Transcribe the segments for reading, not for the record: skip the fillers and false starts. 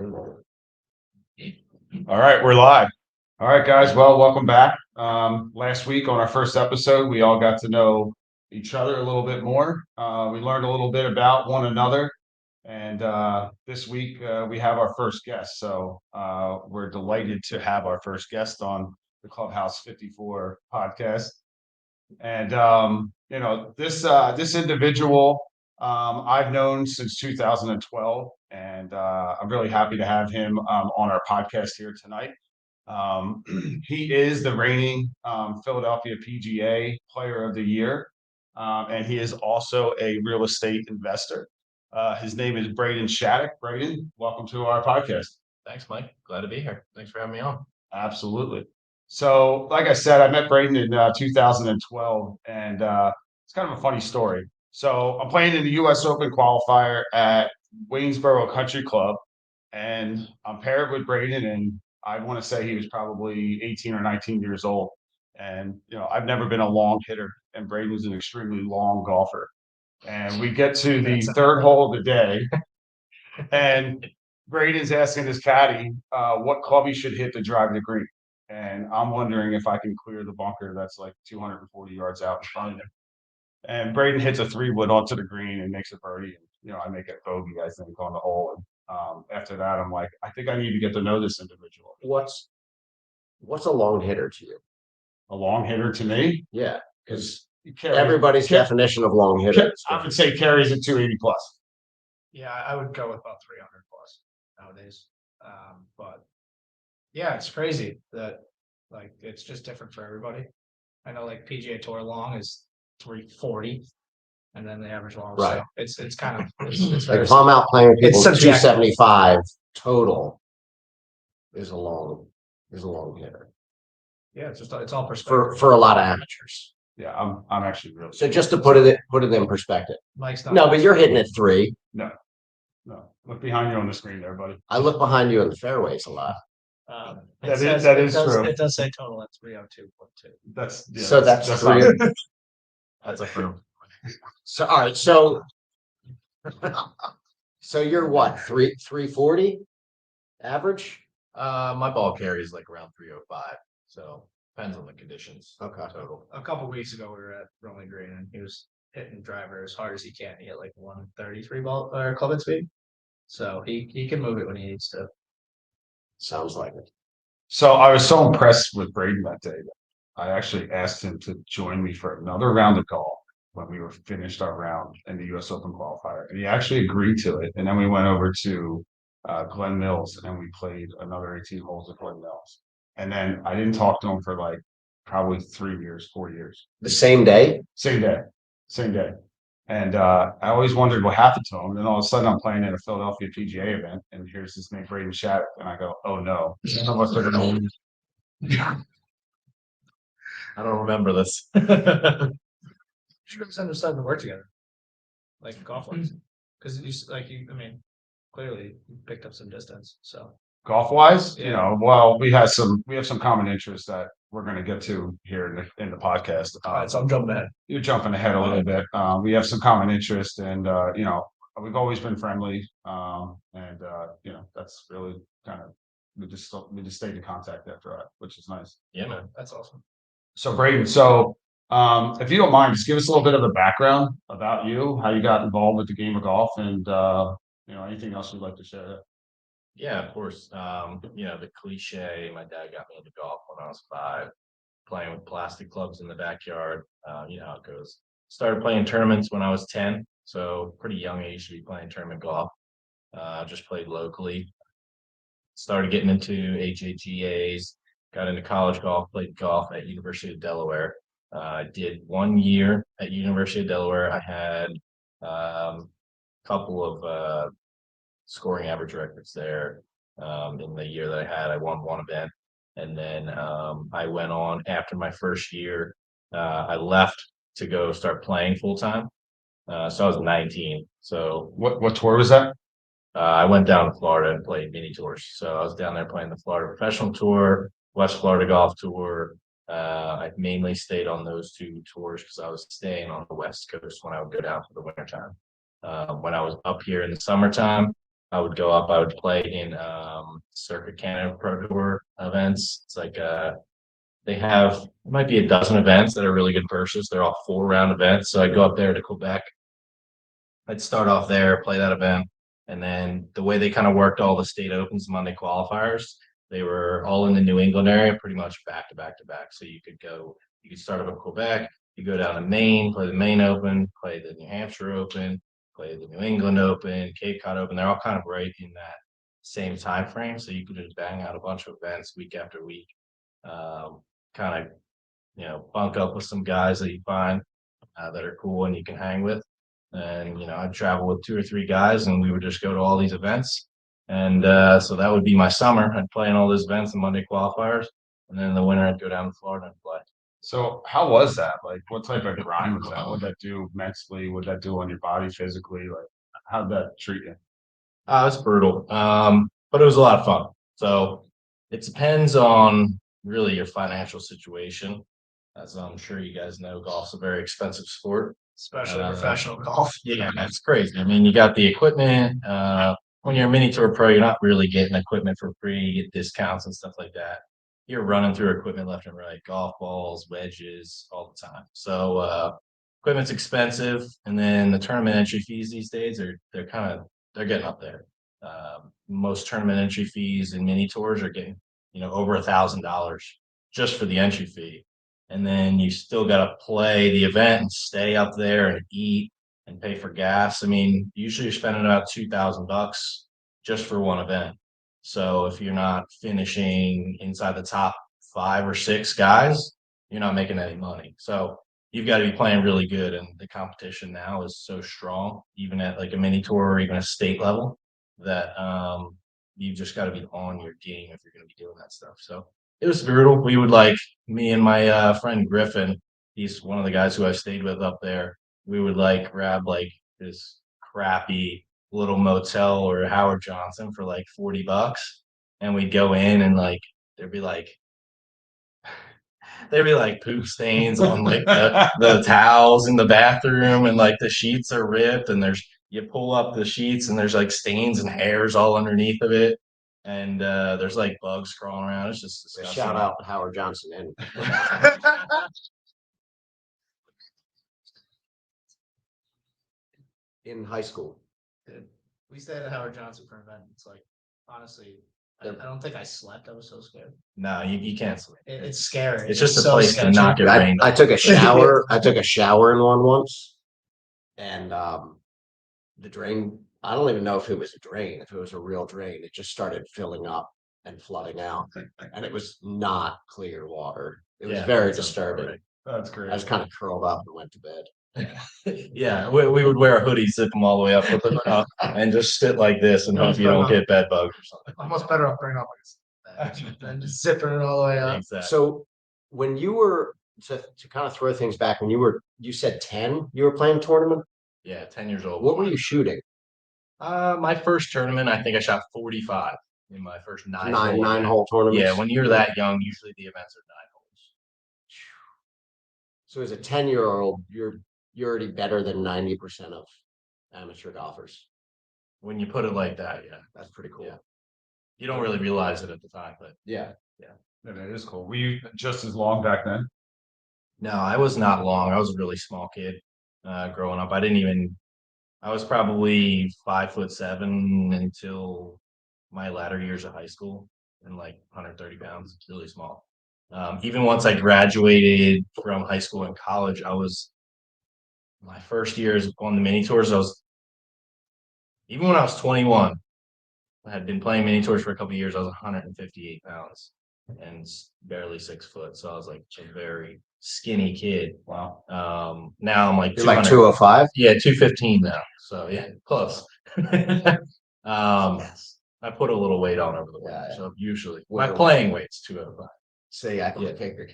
All right, we're live. All right, guys. Well, welcome back. Last week on our first episode, we all got to know each other a little bit more. We learned a little bit about one another. And this week we have our first guest. So we're delighted to have our first guest on the Clubhouse 54 podcast. And this individual I've known since 2012, and I'm really happy to have him on our podcast here tonight. He is the reigning Philadelphia PGA Player of the Year, and he is also a real estate investor. His name is Braden Shattuck. Braden, welcome to our podcast. Thanks, Mike. Glad to be here. Thanks for having me on. Absolutely. So, like I said, I met Braden in 2012, and it's kind of a funny story. So, I'm playing in the U.S. Open qualifier at Waynesboro Country Club, and I'm paired with Braden, and I want to say he was probably 18 or 19 years old. And, I've never been a long hitter, and Braden was an extremely long golfer. And we get to the third hole of the day, and Braden's asking his caddy what club he should hit to drive the green. And I'm wondering if I can clear the bunker that's like 240 yards out in front of him. And Braden hits a 3-wood onto the green and makes a birdie. And, I make a bogey, I think, on the hole. And after that, I'm like, I think I need to get to know this individual. What's a long hitter to you? A long hitter to me? Yeah, because Carries, everybody's definition of long hitter. I would say carries at 280 plus. Yeah, I would go with about 300 plus nowadays. But yeah, it's crazy that like it's just different for everybody. I know like PGA Tour long is 340, and then the average long. Right. So it's kind of it's like if I'm out playing people subjective. 275 total is a long hitter. Yeah, it's all perspective For a lot of amateurs. Yeah, I'm actually really. So just to put it in perspective. Mike's not. No, but you're hitting at 3. No. Look behind you on the screen there, buddy. I look behind you in the fairways a lot. That is true. It does say total at 302.2. That's 3. That's a firm. So all right, so you're what, 340 average? My ball carries like around 305. So depends on the conditions. Okay. Total. A couple weeks ago, we were at Rolling Green, and he was hitting the driver as hard as he can. He hit like 133 ball or club at speed, so he can move it when he needs to. Sounds like it. So I was so impressed with Braden that day that I actually asked him to join me for another round of golf when we were finished our round in the U.S. Open qualifier, and he actually agreed to it. And then we went over to Glen Mills, and we played another 18 holes at Glen Mills. And then I didn't talk to him for like probably 4 years. The same day? Same day. And I always wondered what happened to him. And then all of a sudden I'm playing at a Philadelphia PGA event, and here's this name, Braden Shattuck. And I go, oh no. None of us are gonna I don't remember this. You should have decided to work together, like golf wise, because clearly you picked up some distance. So golf wise, Yeah. well, we have some common interests that we're going to get to here in the podcast. all right, so I'm jumping ahead. You're jumping ahead a little bit. We have some common interests, and we've always been friendly. That's really kind of we just stayed in contact after that, which is nice. Yeah, man. That's awesome. So Braden, if you don't mind, just give us a little bit of a background about you, how you got involved with the game of golf, and anything else you'd like to share. Yeah, of course. The cliche, my dad got me into golf when I was 5, playing with plastic clubs in the backyard. You know how it goes. Started playing tournaments when I was 10, so pretty young age to be playing tournament golf. Just played locally. Started getting into HAGAs, got into college golf, played golf at University of Delaware. I did 1 year at University of Delaware. I had a couple of scoring average records there. In the year that I won 1 event. And then I went on after my first year. I left to go start playing full time. So I was 19. So What tour was that? I went down to Florida and played mini tours. So I was down there playing the Florida Professional Tour, West Florida Golf Tour. I mainly stayed on those 2 tours because I was staying on the West Coast when I would go down for the wintertime. When I was up here in the summertime, I would go up, I would play in Circuit Canada Pro Tour events. It's like they have it might be a dozen events that are really good purses. They're all 4-round events. So I go up there to Quebec. I'd start off there, play that event, and then the way they kind of worked all the state opens, Monday qualifiers, they were all in the New England area, pretty much back to back to back. So you could start up in Quebec, you go down to Maine, play the Maine Open, play the New Hampshire Open, play the New England Open, Cape Cod Open. They're all kind of right in that same time frame. So you could just bang out a bunch of events week after week. Kind of, bunk up with some guys that you find that are cool and you can hang with. And I'd travel with 2 or 3 guys, and we would just go to all these events. And so that would be my summer. I'd play in all those events and Monday qualifiers, and then in the winter I'd go down to Florida and play. So how was that? Like, what type of grind was that? What'd that do mentally? What'd that do on your body physically? Like, how'd that treat you? It's brutal, but it was a lot of fun. So it depends on really your financial situation. As I'm sure you guys know, golf's a very expensive sport. Especially professional golf. Yeah, that's crazy. I mean, you got the equipment. When you're a mini tour pro, you're not really getting equipment for free. You get discounts and stuff like that. You're running through equipment left and right, golf balls, wedges, all the time. So equipment's expensive, and then the tournament entry fees these days they're getting up there. Most tournament entry fees in mini tours are getting over $1,000 just for the entry fee. And then you still got to play the event and stay up there and eat and pay for gas. I mean, usually you're spending about $2,000 just for one event. So if you're not finishing inside the top 5 or 6 guys, you're not making any money. So you've got to be playing really good, and the competition now is so strong, even at like a mini tour or even a state level, that you've just got to be on your game if you're going to be doing that stuff. So it was brutal. We would me and my friend Griffin, he's one of the guys who I stayed with up there. We would grab this crappy little motel or Howard Johnson for like $40, and we'd go in and there'd be like poop stains on the towels in the bathroom, and the sheets are ripped, and you pull up the sheets and there's stains and hairs all underneath of it, and there's bugs crawling around. It's just disgusting. Shout out Howard Johnson and in high school. Dude, we stayed at Howard Johnson for an event. It's honestly, I don't think I slept. I was so scared. No, you can't sleep. It's scary. It's just a so place to not get rained on. I took a shower. I took a shower in one once, and the drain. I don't even know if it was a drain. If it was a real drain, it just started filling up and flooding out, and it was not clear water. It was very disturbing. That's great. I just kind of curled up and went to bed. Yeah, we would wear a hoodie, zip them all the way up, flip it up, and just sit like this and hope you don't get bed bugs or something. Almost better off bringing up than just zipping it all the way up. Exactly. So when you were to kind of throw things back, when you said 10, you were playing tournament. Yeah, 10 years old. What were you shooting? My first tournament, I think I shot 45 in my first nine hole tournament. Yeah, when you're that young, usually the events are 9 holes. So as a 10-year-old, you're already better than 90% of amateur golfers. When you put it like that, yeah, That's pretty cool. Yeah. You don't really realize it at the time, but Yeah. That is cool. Were you just as long back then? no, I was not long. I was a really small kid growing up. I was probably 5'7" until my latter years of high school, and 130 pounds, really small. Even once I graduated from high school and college, my first years on the mini tours, even when I was 21, I had been playing mini tours for a couple of years. I was 158 pounds and barely 6 foot. So I was a very skinny kid. Wow. Now I'm You're like 205? Yeah, 215 now. So yeah, close. I put a little weight on over the winter. Yeah. So usually my playing weight's 205. See, I can figure.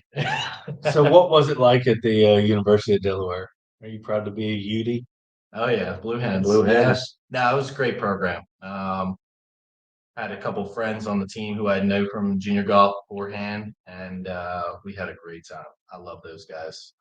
So what was it like at the University of Delaware? Are you proud to be a UD? Oh yeah, Blue Hens. Blue Hens. No, it was a great program. Had a couple friends on the team who I know from junior golf beforehand, and we had a great time. I love those guys.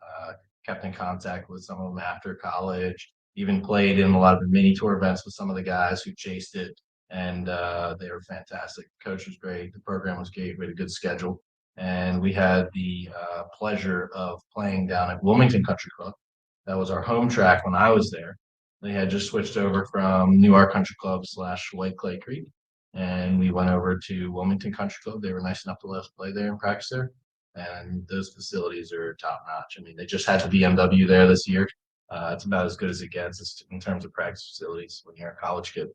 Kept in contact with some of them after college. Even played in a lot of the mini tour events with some of the guys who chased it and they were fantastic. The coach was great. The program was great. We had a good schedule, and we had the pleasure of playing down at Wilmington Country Club. That was our home track when I was there. They had just switched over from Newark Country Club / White Clay Creek, and we went over to Wilmington Country Club. They were nice enough to let us play there and practice there. And those facilities are top notch. I mean, they just had the BMW there this year. It's about as good as it gets in terms of practice facilities when you're a college kid.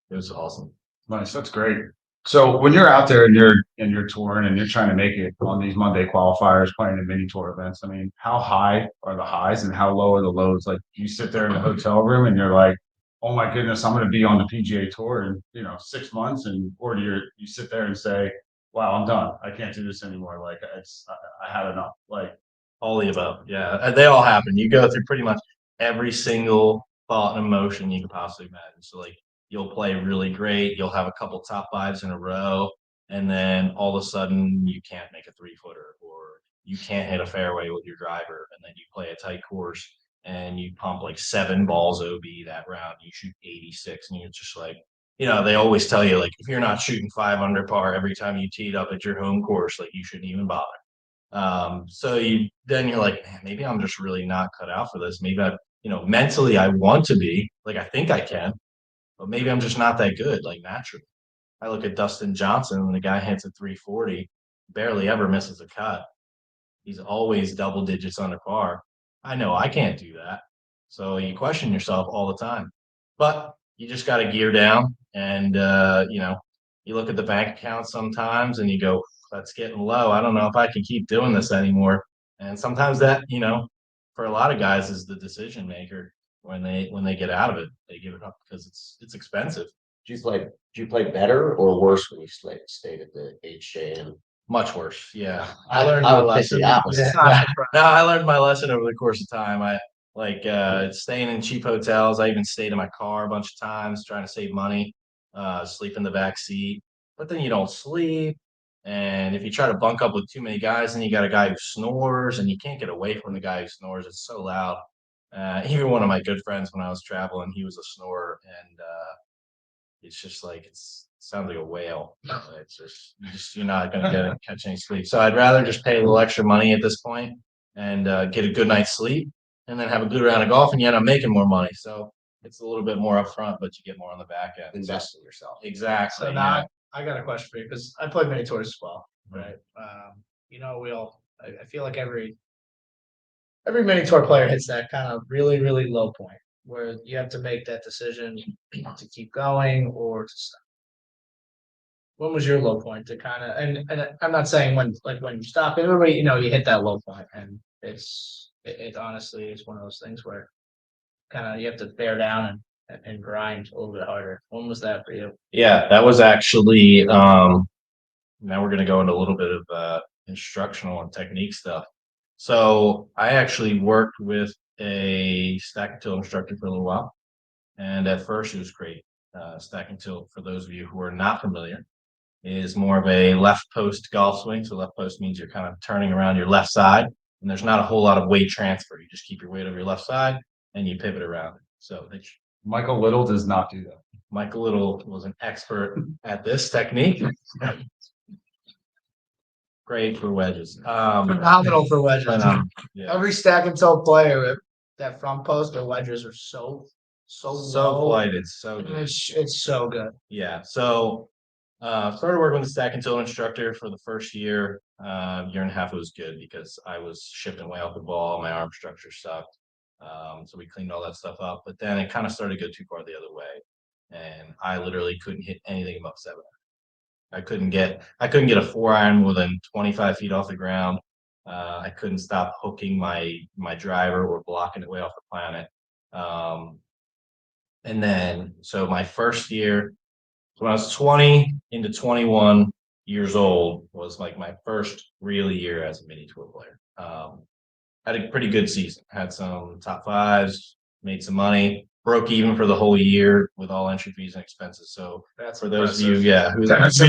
It was awesome. Nice, that's great. So when you're out there and you're touring and you're trying to make it on these Monday qualifiers, playing in mini tour events, I mean, how high are the highs and how low are the lows? Like, you sit there in the hotel room and you're like, oh my goodness, I'm going to be on the PGA Tour in 6 months, or do you sit there and say, wow, I'm done. I can't do this anymore. Like, I had enough. Like, All the above. Yeah, they all happen. You go through pretty much every single thought and emotion you can possibly imagine. So like you'll play really great, you'll have a couple top fives in a row, and then all of a sudden you can't make a 3-footer, or you can't hit a fairway with your driver, and then you play a tight course and you pump like 7 balls OB that round, you shoot 86, and you're just like, they always tell you, like, if you're not shooting 5 under par every time you teed up at your home course, like, you shouldn't even bother. So you're like, man, maybe I'm just really not cut out for this. Maybe mentally I want to be, like, I think I can, but maybe I'm just not that good, like, naturally. I look at Dustin Johnson, and the guy hits a 340, barely ever misses a cut. He's always double digits under par. I know I can't do that. So you question yourself all the time, but you just got to gear down, and you look at the bank account sometimes and you go, that's getting low. I don't know if I can keep doing this anymore. And sometimes that, for a lot of guys, is the decision maker when they get out of it. They give it up because it's expensive. Do you play better or worse when you stayed at the HJM? Much worse. Yeah. I I learned I my would pick the lesson. opposite. No, I learned my lesson over the course of time. I like staying in cheap hotels. I even stayed in my car a bunch of times trying to save money, sleep in the back seat. But then you don't sleep. And if you try to bunk up with too many guys, then you got a guy who snores, and you can't get away from the guy who snores. It's so loud. Even one of my good friends when I was traveling, he was a snorer, and it's just like it sounds like a whale. It's you're not gonna catch any sleep. So I'd rather just pay a little extra money at this point and get a good night's sleep, and then have a good round of golf, and you end up making more money. So it's a little bit more upfront, but you get more on the back end. Invest in yourself. Exactly. So now I got a question for you, because I played many tours as well, right? I feel like every mini tour player hits that kind of really, really low point where you have to make that decision to keep going or to stop. When was your low point to kind of, and I'm not saying when you stop, everybody, you hit that low point, and it honestly is one of those things where kind of you have to bear down and grind a little bit harder. When was that for you? Yeah, that was actually now we're going to go into a little bit of instructional and technique stuff. So I actually worked with a stack and tilt instructor for a little while, and at first it was great. Stack and tilt, for those of you who are not familiar, is more of a left post golf swing. So left post means you're kind of turning around your left side, and there's not a whole lot of weight transfer. You just keep your weight over your left side and you pivot around. So Michael Little does not do that. Michael Little was an expert at this technique. Great for wedges. Phenomenal for wedges. Yeah. Every stack and tilt player, that front post, their wedges are so low. flighted, so And good. it's so good. Yeah. So started working with the stack and tilt instructor for the first year. Year and a half, it was good because I was shifting way off the ball. My arm structure sucked. So we cleaned all that stuff up. But then it kind of started to go too far the other way. And I literally couldn't hit anything above 7. I couldn't get a 4-iron more than 25 feet off the ground. I couldn't stop hooking my driver or blocking it way off the planet. And then, so my first year, when I was 20 into 21 years old, was like my first real year as a mini tour player. Had a pretty good season. Had some top fives, made some money, broke even for the whole year with all entry fees and expenses. So That's for those impressive. of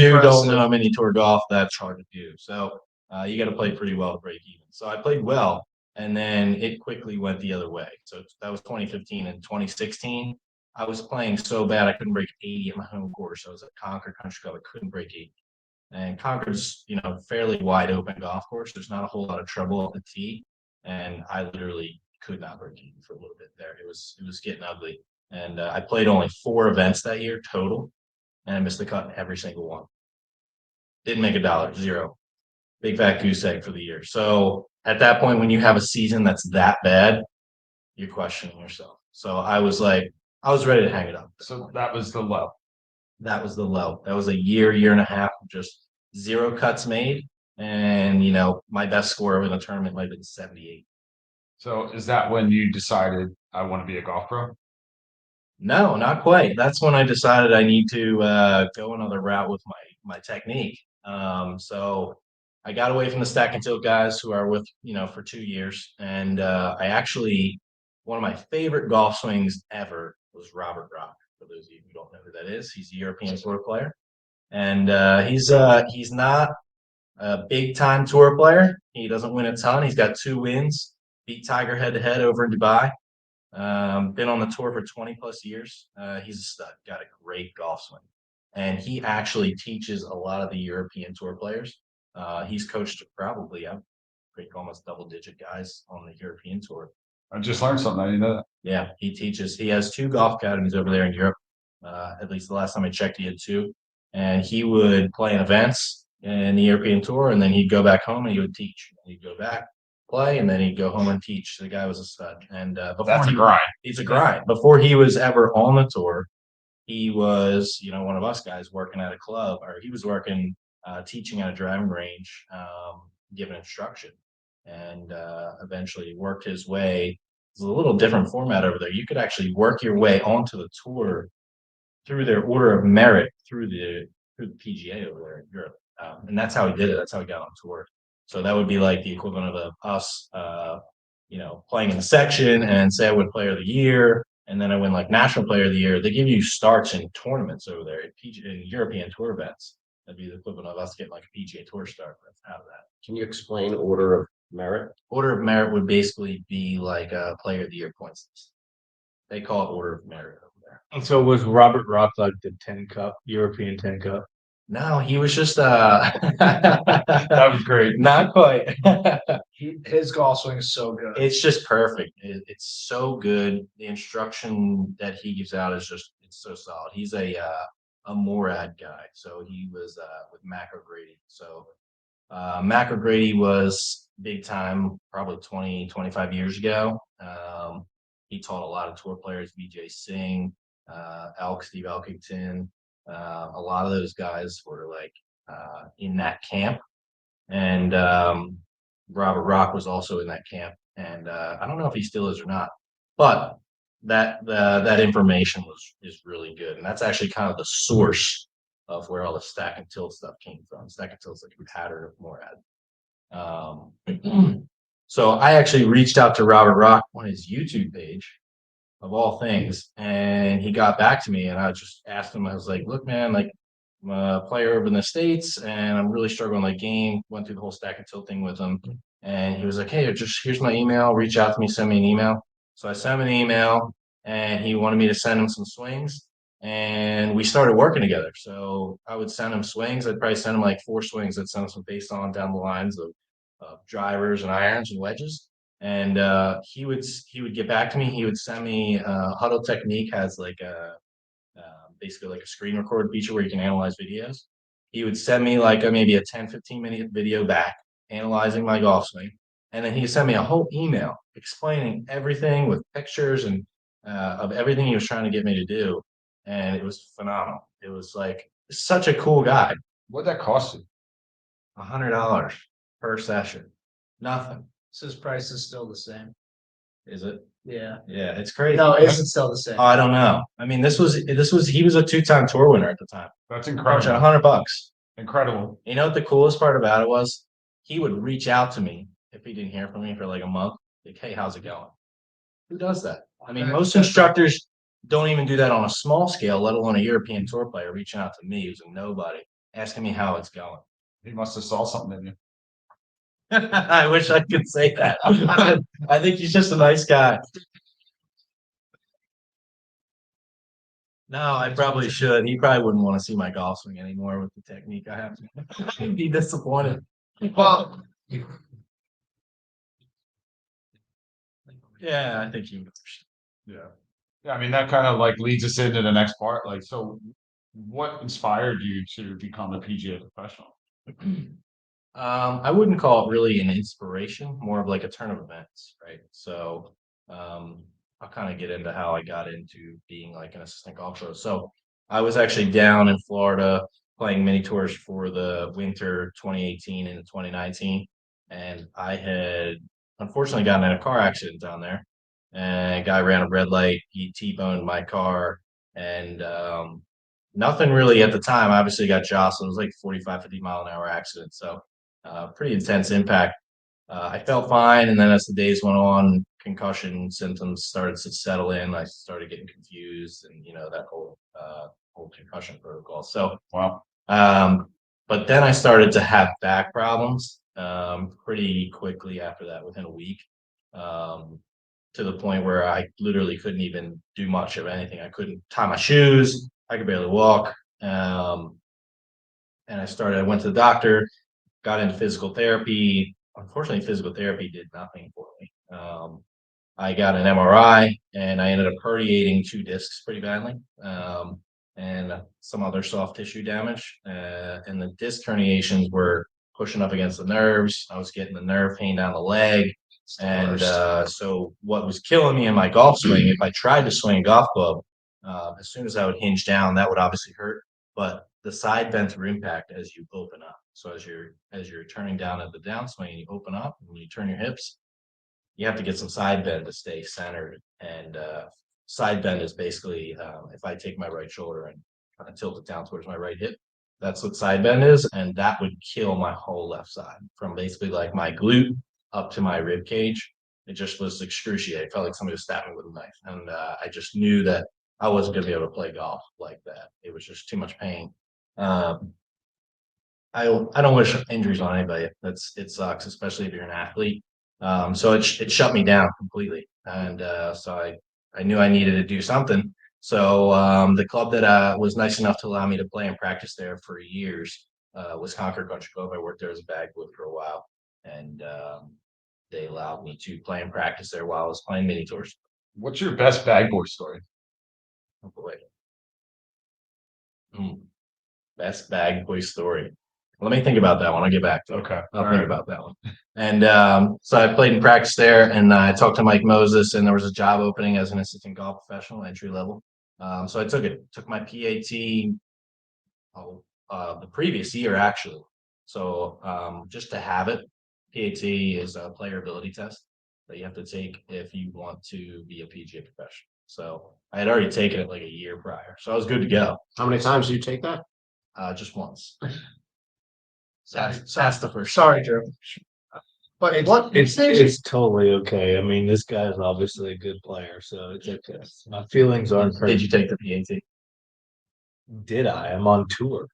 you, who don't know mini tour golf, that's hard to do. So you got to play pretty well to break even. So I played well, and then it quickly went the other way. So that was 2015 and 2016. I was playing so bad I couldn't break 80 at my home course. I was at Concord Country Club. I couldn't break 80. And Concord's, fairly wide open golf course. There's not a whole lot of trouble at the tee. And I literally could not break 80 for a little bit there. It was getting ugly. And I played only 4 events that year total, and I missed the cut in every single one. Didn't make $1, 0. Big fat goose egg for the year. So at that point, when you have a season that's that bad, you're questioning yourself. So I was ready to hang it up. So that was the low. That was the low. That was a year and a half of just 0 cuts made. And, my best score in the tournament might have been 78. So is that when you decided I want to be a golf pro? No, not quite. That's when I decided I need to go another route with my technique. So I got away from the stack and tilt guys who are with, for 2 years. And I actually, one of my favorite golf swings ever was Robert Rock. For those of you who don't know who that is, he's a European Tour player. And he's not a big time tour player. He doesn't win a ton. He's got 2 wins, beat Tiger head to head over in Dubai. Been on the tour for 20 plus years. He's a stud, got a great golf swing. And he actually teaches a lot of the European tour players. He's coached probably, I think, almost double-digit guys on the European tour. I just learned something. I didn't know that. Yeah, he has 2 golf academies over there in Europe. At least the last time I checked, he had 2. And he would play in events in the European tour, and then he'd go back home and he would teach. He'd go back, play, and then he'd go home and teach. The guy was a stud. And That's a grind. It's a grind. Before he was ever on the tour, he was, one of us guys working at a club, or he was working, teaching at a driving range, giving instruction, and eventually worked his way. It's a little different format over there. You could actually work your way onto the tour through their order of merit through the PGA over there in Europe, and that's how he did it. That's how he got on tour. So that would be like the equivalent of us, playing in the section, and say I win Player of the Year, and then I win like National Player of the Year. They give you starts in tournaments over there in European Tour events. That'd be the equivalent of us getting like a PGA Tour start out of that. Can you explain order of merit? Order of merit would basically be like a Player of the Year points list. They call it order of merit over there. And so was Robert Rock like the 10 cup, European 10 cup? No, he was just That was great. not quite. His golf swing is so good. It's just perfect. It's so good. The instruction that he gives out is it's so solid. He's a Morad guy. So he was with Mac O'Grady. So Mac O'Grady was big time probably 20, 25 years ago. He taught a lot of tour players, Vijay Singh, Steve Elkington. A lot of those guys were like in that camp. And Robert Rock was also in that camp. And I don't know if he still is or not, but that information is really good. And that's actually kind of the source of where all the stack and tilt stuff came from. Stack and tilt's like a pattern of Morad. So I actually reached out to Robert Rock on his YouTube page, of all things, and he got back to me, and I just asked him, I was like, look, man, like, I'm a player over in the States, and I'm really struggling with my game. Went through the whole stack and tilt thing with him, and he was like, hey, here's my email. Reach out to me, send me an email. So I sent him an email, and he wanted me to send him some swings, and we started working together. So I would send him swings. I'd probably send him like 4 swings. I'd send him some based on down the lines of drivers and irons and wedges. And he would get back to me. He would send me Huddle Technique has like basically like a screen record feature where you can analyze videos. He would send me like maybe a 10-15 minute video back analyzing my golf swing, and then he sent me a whole email explaining everything with pictures and of everything he was trying to get me to do, and it was phenomenal. It was like such a cool guy. What'd that cost you? $100 per session, nothing. So his price is still the same. Is it? Yeah. Yeah, it's crazy. No, is it still the same? Oh, I don't know. I mean, he was a 2-time tour winner at the time. That's Charging incredible. $100. Incredible. You know what the coolest part about it was? He would reach out to me if he didn't hear from me for like a month. Like, hey, how's it going? Who does that? I mean, most instructors don't even do that on a small scale, let alone a European tour player reaching out to me who's a nobody, asking me how it's going. He must have saw something in you. I wish I could say that. I think he's just a nice guy. No, I probably should. He probably wouldn't want to see my golf swing anymore with the technique I have. He'd be disappointed. Well, Yeah, I think he would. Yeah. Yeah, I mean, that kind of like leads us into the next part. Like, so what inspired you to become a PGA professional? I wouldn't call it really an inspiration, more of like a turn of events, right? So I'll kind of get into how I got into being like an assistant golf pro. So I was actually down in Florida playing mini tours for the winter 2018 and 2019. And I had unfortunately gotten in a car accident down there. And a guy ran a red light, he T-boned my car, and nothing really at the time. Obviously got jostled. It was like 45, 50 mile an hour accident. So pretty intense impact. I felt fine, and then as the days went on, concussion symptoms started to settle in. I started getting confused, and that whole concussion protocol. So, Wow. but then I started to have back problems pretty quickly after that, within a week, to the point where I literally couldn't even do much of anything. I couldn't tie my shoes. I could barely walk. And I went to the doctor, got into physical therapy. Unfortunately, physical therapy did nothing for me. I got an MRI and I ended up herniating 2 discs pretty badly, and some other soft tissue damage. And the disc herniations were pushing up against the nerves. I was getting the nerve pain down the leg. And so what was killing me in my golf swing, if I tried to swing a golf club, as soon as I would hinge down, that would obviously hurt. But the side bend through impact as you open up. So as you're turning down at the downswing, you open up and you turn your hips, you have to get some side bend to stay centered. And side bend is basically if I take my right shoulder and kind of tilt it down towards my right hip, that's what side bend is, and that would kill my whole left side from basically like my glute up to my rib cage. It just was excruciating. It felt like somebody was stabbing me with a knife, and I just knew that I wasn't going to be able to play golf like that. It was just too much pain. Um, I don't wish injuries on anybody. It sucks, especially if you're an athlete. So it shut me down completely, and so I knew I needed to do something. So the club that was nice enough to allow me to play and practice there for years was Concord Country Club. I worked there as a bag boy for a while, and they allowed me to play and practice there while I was playing mini tours. What's your best bag boy story? Oh boy. Best bag boy story. Let me think about that one. I'll get back to it. Okay. I'll All think right. about that one. And so I played in practice there, and I talked to Mike Moses, and there was a job opening as an assistant golf professional, entry level. So I took my PAT the previous year actually. So just to have it, PAT is a player ability test that you have to take if you want to be a PGA professional. So I had already taken it like a year prior, so I was good to go. How many times do you take that? Just once. That's the first. Sorry, Drew. But It's totally okay. I mean, this guy's obviously a good player, so it's okay. My feelings aren't hurt. Did you take the PAT? Did I? I'm on tour.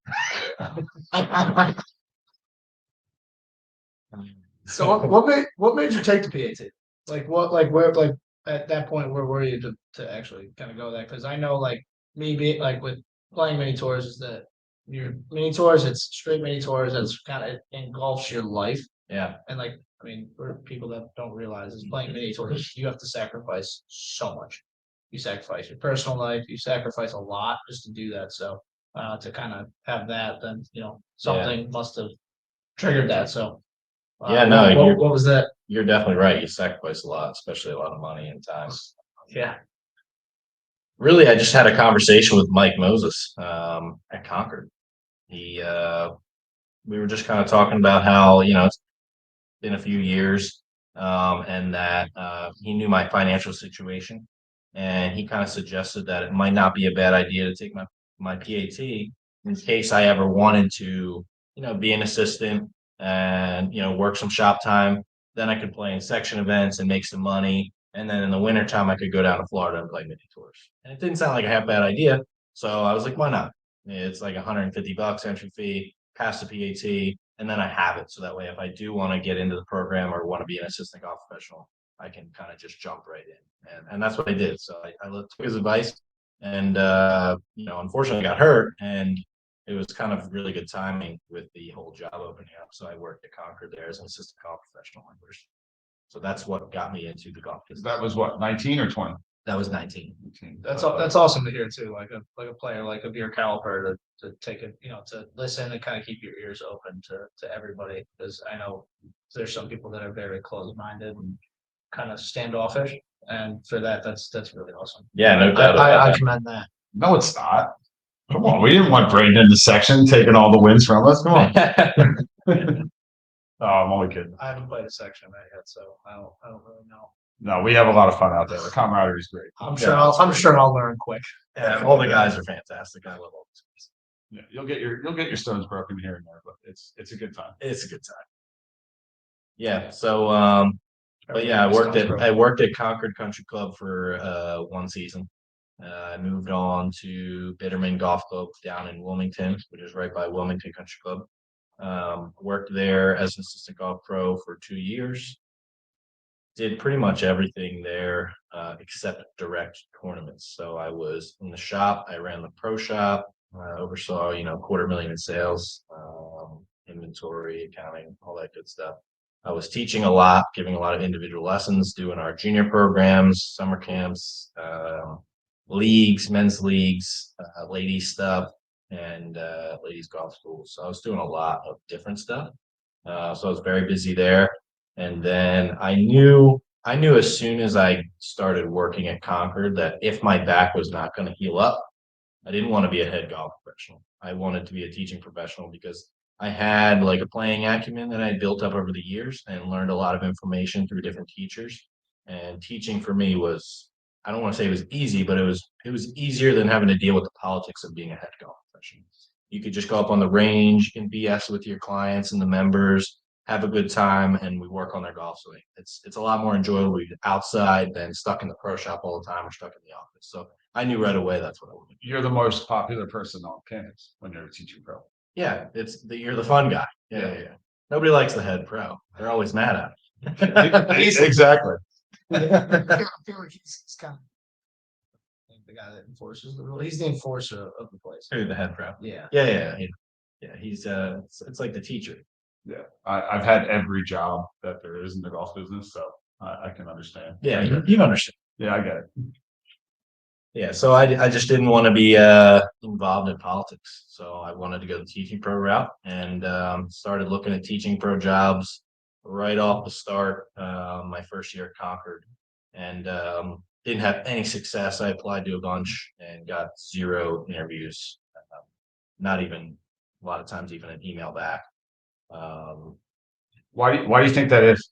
So what made you take the PAT? Like where at that point where were you to actually kind of go that? Because I know like me being like with playing mini tours is that your mini tours, it's straight mini tours, that's kind of engulfs your life. Yeah. And like I mean, for people that don't realize is playing mini tours, you have to sacrifice so much. You sacrifice your personal life, you sacrifice a lot just to do that. So to kind of have that, then something must have triggered that. So Yeah, no, what was that? You're definitely right. You sacrifice a lot, especially a lot of money and time. Yeah. Really, I just had a conversation with Mike Moses at Concord. We were just kind of talking about how it's been a few years, and that he knew my financial situation, and he kind of suggested that it might not be a bad idea to take my PAT in case I ever wanted to be an assistant and work some shop time. Then I could play in section events and make some money, and then in the wintertime I could go down to Florida and play mini tours. And it didn't sound like a half bad idea, so I was like, why not? It's like $150 entry fee, pass the PAT, and then I have it. So that way, if I do want to get into the program or want to be an assistant golf professional, I can kind of just jump right in. And that's what I did. So I took his advice, and unfortunately got hurt, and it was kind of really good timing with the whole job opening up. So I worked at Concord there as an assistant golf professional. So that's what got me into the golf business. That was what, 19 or 20? That was 19. That's awesome to hear too. Like a player like of your caliber to take it, to listen and kind of keep your ears open to everybody. Because I know there's some people that are very closed-minded and kind of standoffish, and for that's really awesome. Yeah, no doubt about I that. commend that. No, it's not. Come on, we didn't want Braden in the section taking all the wins from us. Come on. Oh, I'm only kidding. I haven't played a section event yet, so I don't really know. No, we have a lot of fun out there. The camaraderie is great. I'm sure I'll learn quick. Yeah, all the guys are fantastic. I love all these guys. Yeah, you'll get your stones broken here and there, but it's a good time. It's a good time. Yeah. So, but yeah, I worked at Concord Country Club for 1 season. I moved on to Bitterman Golf Club down in Wilmington, which is right by Wilmington Country Club. Worked there as an assistant golf pro for 2 years. Did pretty much everything there except direct tournaments. So I was in the shop. I ran the pro shop. Oversaw, $250,000 in sales, inventory, accounting, all that good stuff. I was teaching a lot, giving a lot of individual lessons, doing our junior programs, summer camps, leagues, men's leagues, ladies stuff, and ladies golf schools. So I was doing a lot of different stuff. So I was very busy there. And then I knew as soon as I started working at Concord that if my back was not going to heal up, I didn't want to be a head golf professional. I wanted to be a teaching professional because I had like a playing acumen that I had built up over the years and learned a lot of information through different teachers. And teaching for me was, I don't want to say it was easy, but it was easier than having to deal with the politics of being a head golf professional. You could just go up on the range and BS with your clients and the members, have a good time, and we work on their golf swing. It's a lot more enjoyable outside than stuck in the pro shop all the time or stuck in the office. So I knew right away that's what I wanted. You're the most popular person on campus when you're a teaching pro. Yeah, you're the fun guy. Yeah. Nobody likes the head pro. They're always mad at him. Exactly. I feel like he's kind of the guy that enforces the rule. He's the enforcer of the place. Who, the head pro? Yeah. Yeah. He's it's like the teacher. Yeah, I've had every job that there is in the golf business, so I can understand. Yeah, you understand. Yeah, I get it. Yeah, so I just didn't want to be involved in politics. So I wanted to go the teaching pro route and started looking at teaching pro jobs right off the start, my first year at Concord, and didn't have any success. I applied to a bunch and got 0 interviews, not even a lot of times even an email back. Why do you think that is?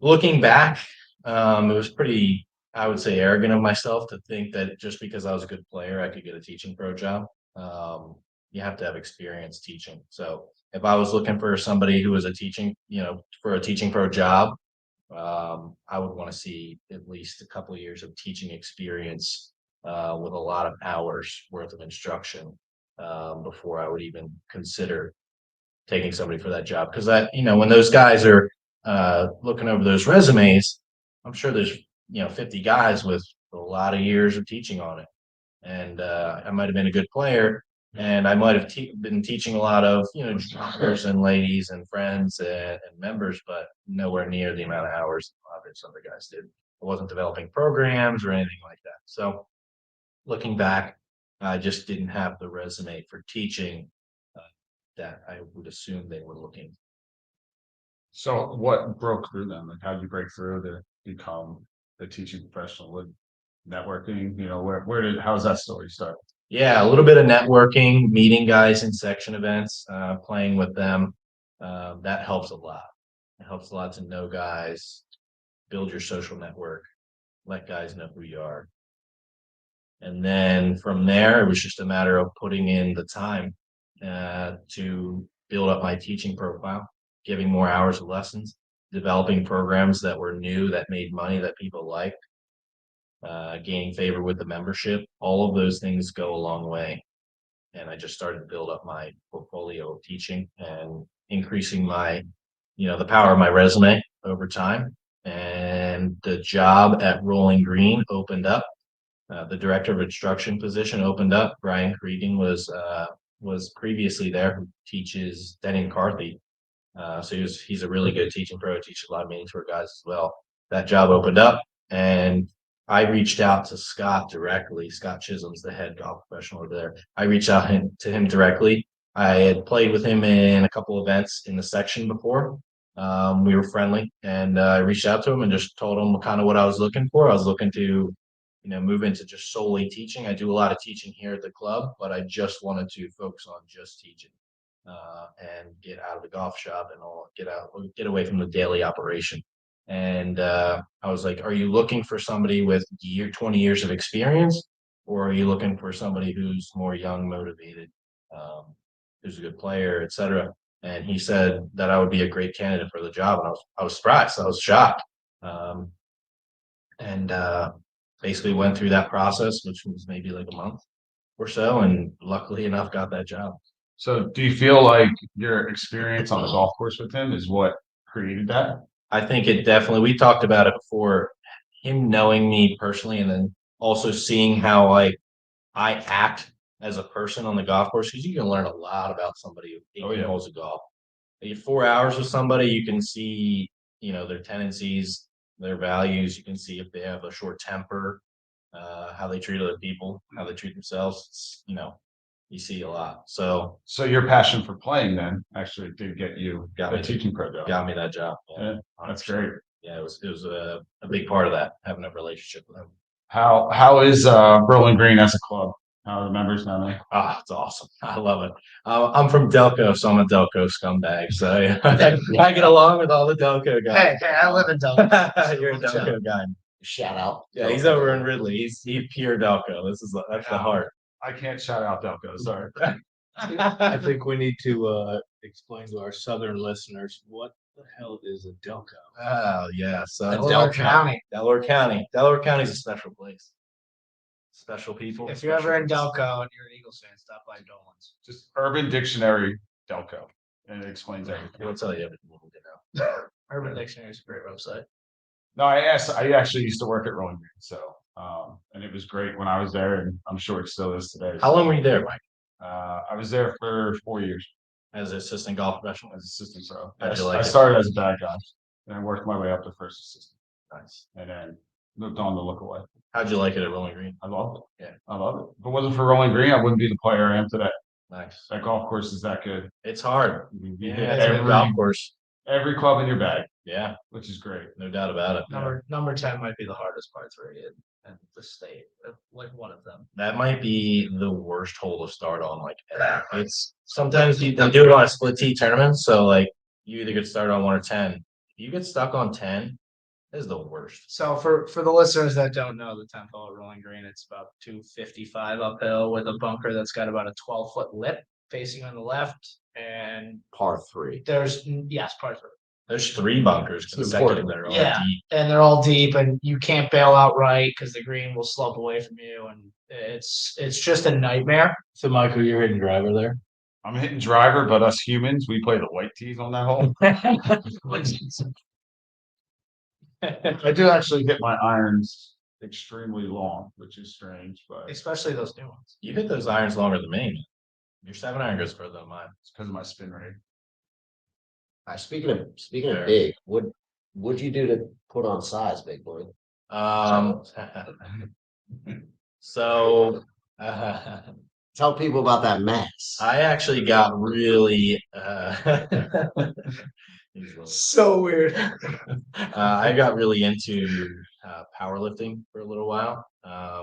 Looking back, it was pretty, I would say, arrogant of myself to think that just because I was a good player, I could get a teaching pro job. You have to have experience teaching. So if I was looking for somebody who was a teaching, for a teaching pro job, I would want to see at least a couple of years of teaching experience with a lot of hours worth of instruction before I would even consider taking somebody for that job. Because when those guys are looking over those resumes, I'm sure there's 50 guys with a lot of years of teaching on it, and I might have been a good player, and I might have been teaching a lot of jobbers and ladies and friends and members, but nowhere near the amount of hours a lot of those other guys did. I wasn't developing programs or anything like that. So looking back, I just didn't have the resume for teaching that I would assume they were looking. So what broke through them? Like, how did you break through to become the teaching professional with networking? How's that story start? Yeah, a little bit of networking, meeting guys in section events, playing with them. That helps a lot. It helps a lot to know guys, build your social network, let guys know who you are. And then from there, it was just a matter of putting in the time to build up my teaching profile, giving more hours of lessons, developing programs that were new, that made money, that people liked, gaining favor with the membership. All of those things go a long way. And I just started to build up my portfolio of teaching and increasing my, the power of my resume over time. And the job at Rolling Green opened up. The director of instruction position opened up. Brian Cregan was previously there, who teaches Denny McCarthy. So he's a really good teaching pro, teaches a lot of meeting tour guys as well. That job opened up, and I reached out to Scott directly. Scott Chisholm's the head golf professional over there. I reached out to him directly. I had played with him in a couple events in the section before. We were friendly, and I reached out to him and just told him kind of what I was looking for. I was looking to, move into just solely teaching. I do a lot of teaching here at the club, but I just wanted to focus on just teaching, and get out of the golf shop and all, get away from the daily operation. And I was like, are you looking for somebody with 20 years of experience, or are you looking for somebody who's more young, motivated, who's a good player, etc.? And he said that I would be a great candidate for the job, and I was surprised. I was shocked, and basically went through that process, which was maybe like a month or so, and luckily enough, got that job. So do you feel like your experience on the golf course with him is what created that? I think it definitely, we talked about it before, him knowing me personally, and then also seeing how like I act as a person on the golf course, because you can learn a lot about somebody with 18 holes of golf. You get 4 hours with somebody, you can see, their tendencies, their values. You can see if they have a short temper, how they treat other people, how they treat themselves. You see a lot. So your passion for playing then actually did get you Got the me. teaching program. got me that job. Yeah, that's great. Yeah, it was a big part of that, having a relationship with him. How is Berlin Green as a club? How are the members down there? Ah, it's awesome. I love it. I'm from Delco, so I'm a Delco scumbag. So yeah, I get along with all the Delco guys. Hey, I live in Delco. You're a Delco guy. Shout out. Yeah, he's over in Ridley. He's pure Delco. That's the heart. I can't shout out Delco, sorry. I think we need to explain to our southern listeners what the hell is a Delco. Oh yeah, so Delaware County. Delaware County. Delaware County is a special place. Special people. If you're ever in special Delco and you're an Eagles fan, stop by Dolan's. Just Urban Dictionary Delco, and it explains place. everything. It'll tell you everything you need to know. Urban Dictionary is a great website. No, I actually used to work at Rolling Green, so and it was great when I was there, and I'm sure it still is today. How long were you there, Mike? I was there for 4 years As an assistant golf professional? as assistant pro. How'd you like I it? started as a bad guy, and I worked my way up to first assistant, Nice. and then moved on to look away. How'd you like it at Rolling Green? I loved it. Yeah. I love it. If it wasn't for Rolling Green, I wouldn't be the player I am today. Nice. That golf course is that good. It's hard. You Yeah, hit it's a good golf course. every club in your bag, Yeah, which is great. no doubt about it. Number 10 might be the hardest par three in the state. Like one of them. That might be the worst hole to start on. Like, it's sometimes they do it on a split tee tournament. So like, you either get started on 1 or 10. If you get stuck on 10, is the worst. So for the listeners that don't know, the 10th hole at Rolling Green, it's about 255 uphill with a bunker that's got about a 12-foot lip facing on the left, and Par 3. there's par three. There's 3 bunkers It's consecutive important. that are all Yeah. deep. And they're all deep, and you can't bail out right because the green will slope away from you, and it's just a nightmare. So Michael, you're hitting driver there. I'm hitting driver, but us humans, we play the white tees on that hole. I do actually hit my irons extremely long, which is strange, but it's Especially those new ones. You hit those irons longer than me. Your 7-iron goes further than mine. because of my spin rate. Speaking of Fair. big, what'd you do to put on size, big boy? So Tell people about that mass. I actually got really So weird. I got really into powerlifting for a little while,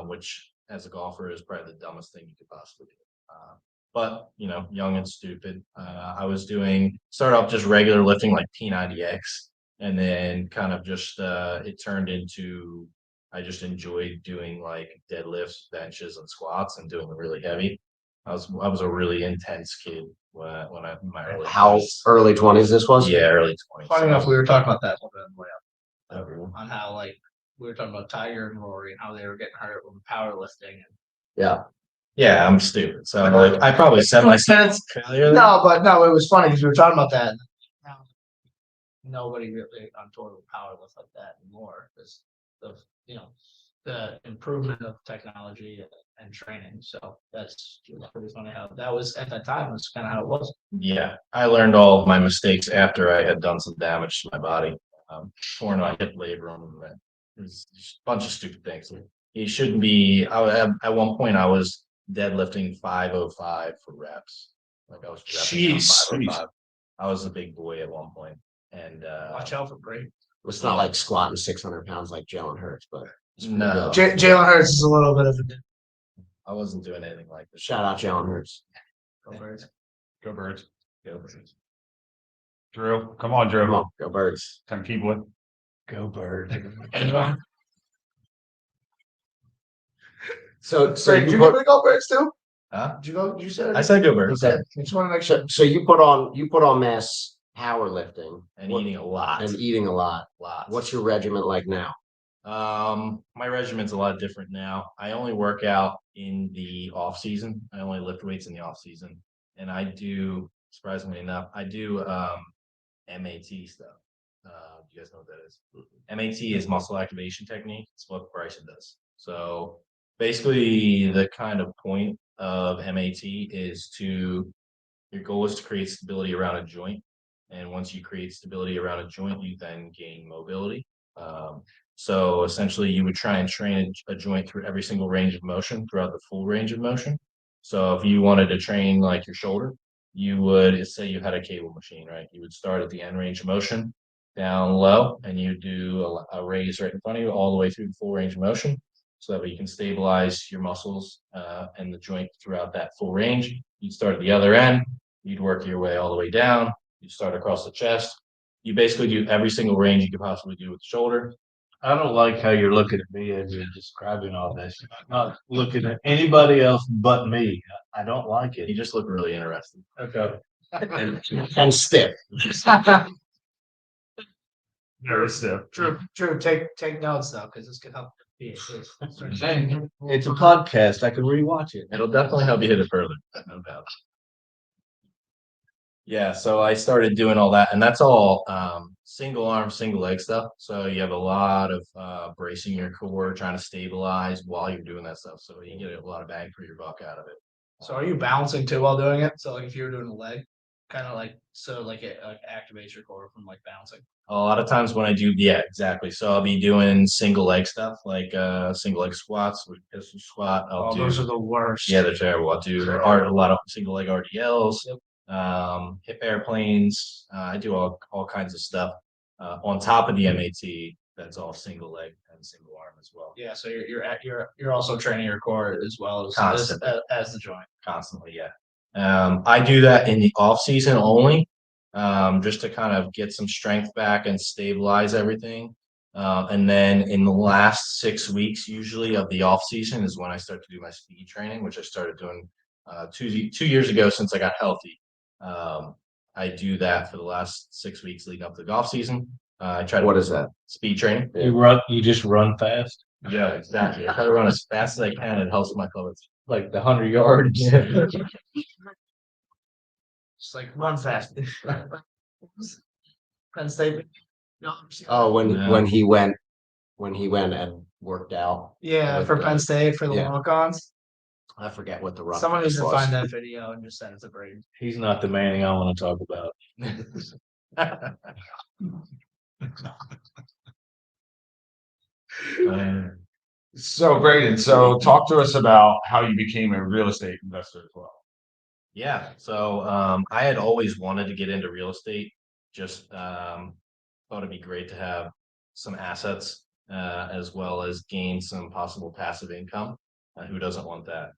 which as a golfer is probably the dumbest thing you could possibly do. But young and stupid. I was started off just regular lifting like P90X, and then kind of just it turned into I just enjoyed doing like deadlifts, benches, and squats, and doing really heavy. I was a really intense kid when I in my early How 20s. early 20s this was? Yeah, early 20s. Funny enough, we were talking about that a little bit on the way up, Okay. on how like we were talking about Tiger and Rory and how they were getting hurt with powerlifting. Yeah. Yeah, I'm stupid. So like I probably said myself failure there. No, it was funny because we were talking about that. Now, nobody really on tour will powerlift like that anymore because of the improvement of technology and training. So that's pretty funny how that was at that time was kind of how it was. Yeah, I learned all of my mistakes after I had done some damage to my body. Torn my hip labrum, and it was just a bunch of stupid things. You shouldn't be. At one point I was deadlifting 505 for reps. Like I was repping on Jeez. 505. I was a big boy at one point, and Watch out for Braden. It's not like squatting 600 pounds like Jalen Hurts, but it's pretty No. good. Jalen Hurts is a little bit of a I wasn't doing anything like this. Shout out Jalen Hurts. Go birds. Go birds. Go Birds. Drew, come on, Drew. Come on, go Birds. Tim Keebler. Go bird. So Did you you put, go to Go Birds too? Huh? Did you go? You said I said Go Birds. Okay. Just want to make sure. so you put on mass powerlifting And What- eating a lot. and eating a lot. Lots. What's your regiment like now? My regimen's a lot different now. I only work out in the off season. I only lift weights in the off season. And I do, surprisingly enough, I do MAT stuff. Do you guys know what that is? MAT is muscle activation technique. It's what Bryson does. So basically the kind of point of MAT is your goal is to create stability around a joint. And once you create stability around a joint, you then gain mobility. So essentially you would try and train a joint through every single range of motion throughout the full range of motion. So if you wanted to train like your shoulder, you would say you had a cable machine, right? You would start at the end range of motion down low and you do a raise right in front of you all the way through the full range of motion. So that way you can stabilize your muscles and the joint throughout that full range. You'd start at the other end, you'd work your way all the way down, you'd start across the chest. You basically do every single range you could possibly do with the shoulder. I don't like how you're looking at me as you're describing all this. I'm not looking at anybody else but me. I don't like You it. just look really interested. Okay. And stiff. Very stiff. Drew, take notes though, because this could help. It's a podcast. I can rewatch it. It'll definitely help you hit it further, no doubt. Yeah, so I started doing all that, and that's all single arm, single leg stuff. So you have a lot of bracing your core, trying to stabilize while you're doing that stuff. So you get a lot of bang for your buck out of it. So are you balancing too while doing it? So like if you were doing a leg, kind of like so like it like activates your core from like bouncing. A lot of times when I do, yeah, exactly. So I'll be doing single leg stuff like single leg squats with pistol squat. I'll do, Those are the worst. yeah, they're terrible. I'll do a lot of single leg RDLs, hip airplanes. I do all kinds of stuff on top of the MAT. That's all single leg and single arm as well. Yeah, so you're also training your core as well as Constantly. as the joint. Constantly, yeah. I do that in the off season only, just to kind of get some strength back and stabilize everything. And then in the last 6 weeks, usually of the off season, is when I start to do my speed training, which I started doing 2 years ago since I got healthy. I do that for the last 6 weeks leading up to the golf season. I try to What is that? speed training. You just run fast, Yeah, exactly. I try to run as fast as I can. It helps my clothes. like the 100 yards. Just like run fast. Penn State. No, Oh, Yeah. when he went and worked out. yeah, for Penn State for the Yeah. walk-ons. I forget what the run. Someone needs to was. find that video and just send it to Braden. He's not the Manning I want to talk about. So Braden, so talk to us about how you became a real estate investor as well. Yeah, so I had always wanted to get into real estate. Just thought it'd be great to have some assets as well as gain some possible passive income. Who doesn't want that?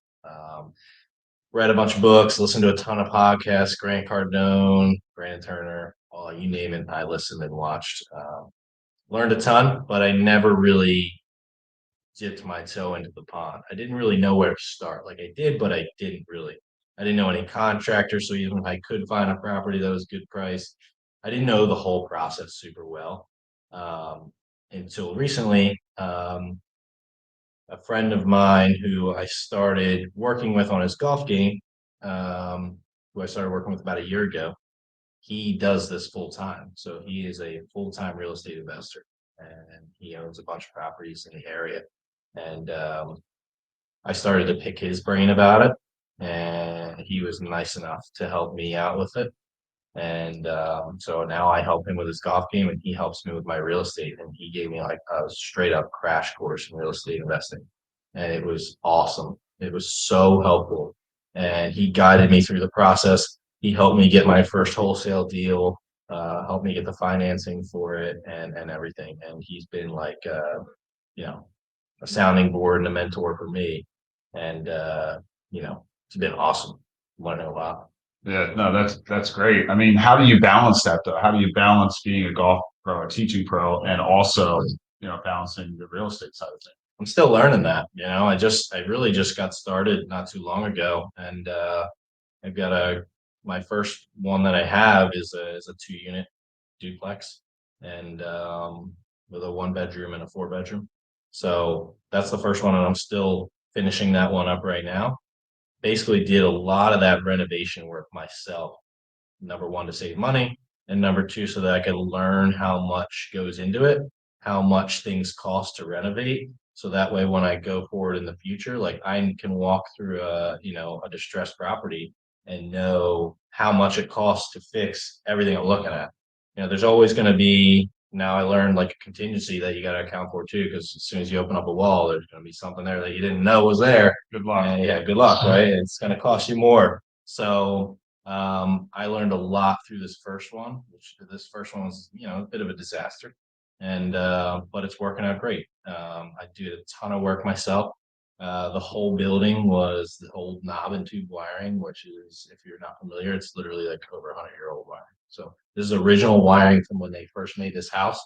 Read a bunch of books, listened to a ton of podcasts, Grant Cardone, Brandon Turner, you name it. I listened and watched. Learned a ton, but I never really dipped my toe into the pond. I didn't really know where to start. Like I did, but I didn't really. I didn't know any contractors, so even if I could find a property that was good price, I didn't know the whole process super well. Until recently, a friend of mine who I started working with on his golf game, who I started working with about a year ago, he does this full time. So he is a full-time real estate investor and he owns a bunch of properties in the area. And I started to pick his brain about it, and he was nice enough to help me out with it. And so now I help him with his golf game, and he helps me with my real estate. And he gave me like a straight up crash course in real estate investing, and it was awesome. It was so helpful, and he guided me through the process. He helped me get my first wholesale deal, helped me get the financing for it, and everything. And he's been like, you know, a sounding board and a mentor for me. And it's been awesome. Learning a lot. Yeah, no, that's great. I mean, how do you balance that though? How do you balance being a golf pro, a teaching pro, and also, balancing the real estate side of things? I'm still learning that. I really just got started not too long ago, and I've got my first one that I have is a 2-unit duplex, and with a 1-bedroom and a 4-bedroom. So that's the first one, and I'm still finishing that one up right now. Basically, did a lot of that renovation work myself. Number one, to save money, and number two, so that I could learn how much goes into it, how much things cost to renovate. So that way, when I go forward in the future, like I can walk through a distressed property and know how much it costs to fix everything I'm looking at. There's always going to be, now I learned like a contingency that you got to account for too, because as soon as you open up a wall, there's going to be something there that you didn't know was there. Good luck. And yeah, good luck, right? It's going to cost you more. So I learned a lot through this first one, was, a bit of a disaster. And but it's working out great. I did a ton of work myself. The whole building was the old knob and tube wiring, which is, if you're not familiar, it's literally like over 100-year-old wiring. So this is original wiring from when they first made this house,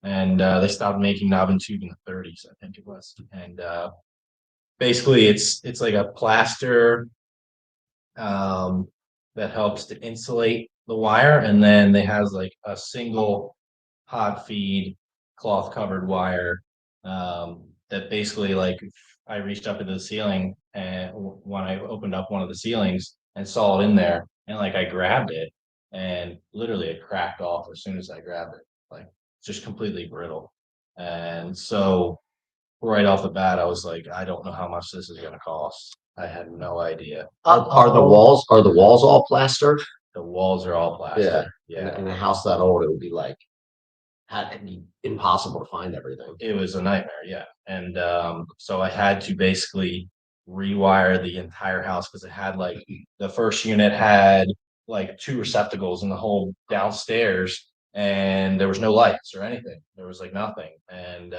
and they stopped making knob and tube in the 30s, I think it was. And basically, it's like a plaster that helps to insulate the wire, and then they has like a single hot feed cloth covered wire that basically, like, I reached up into the ceiling, and when I opened up one of the ceilings and saw it in there, and like I grabbed it, and literally it cracked off as soon as I grabbed it, like just completely brittle. And so right off the bat, I was like, I don't know how much this is going to cost. I had no idea. Are the walls all plaster? The walls are all plaster. Yeah. In a house that old, it would be like, it'd be impossible to find everything. It was a nightmare. Yeah. And so I had to basically rewire the entire house, because it had like, the first unit had like 2 receptacles in the whole downstairs, and there was no lights or anything. There was like nothing. And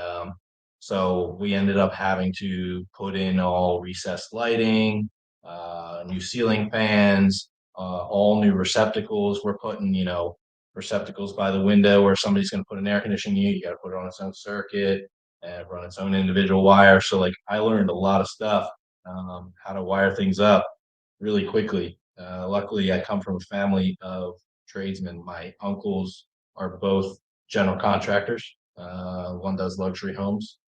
so we ended up having to put in all recessed lighting, new ceiling fans, all new receptacles. We're putting, receptacles by the window where somebody's going to put an air conditioning unit. You got to put it on its own circuit and run its own individual wire. So like I learned a lot of stuff, how to wire things up really quickly. Luckily, I come from a family of tradesmen. My uncles are both general contractors. One does luxury homes,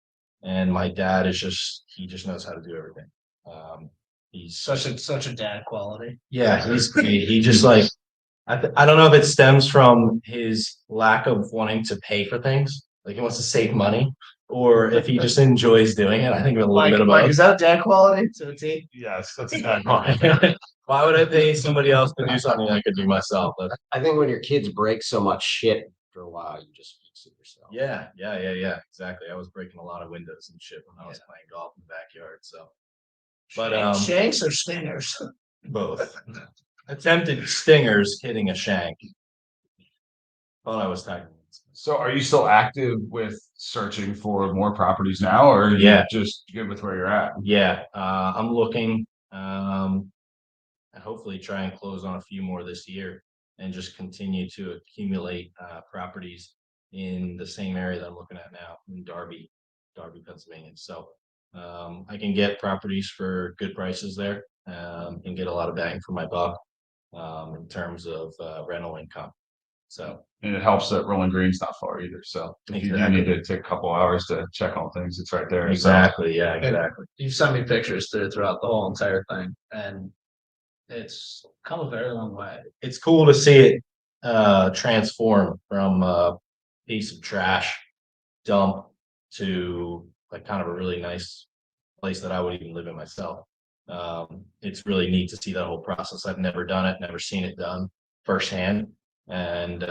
and my dad he just knows how to do everything. He's Such a dad quality. Yeah, he's great. He just like, I don't know if it stems from his lack of wanting to pay for things, like he wants to save money, or if he just enjoys doing it. I think a little bit of both. Is that dad quality to a T? Yes, that's exactly. Why would I pay somebody else to do something I could do myself? I think when your kids break so much shit for a while, you just fix it yourself. Yeah. Exactly. I was breaking a lot of windows and shit when I was playing golf in the backyard. So, but Shanks or stingers? both. Attempted stingers, hitting a shank. Thought I was tagging. So are you still active with searching for more properties now, or are you just good with where you're at? Yeah, I'm looking, and hopefully try and close on a few more this year, and just continue to accumulate properties in the same area that I'm looking at now in Darby, Pennsylvania. So I can get properties for good prices there, and get a lot of bang for my buck in terms of rental income. So, and it helps that Rolling Green's not far either. So if you do need to take a couple hours to check on things, it's right there. Exactly. So. Yeah, exactly. You've sent me pictures throughout the whole entire thing, and it's come a very long way. It's cool to see it transform from a piece of trash dump to like kind of a really nice place that I would even live in myself. It's really neat to see that whole process. I've never done it, never seen it done firsthand. And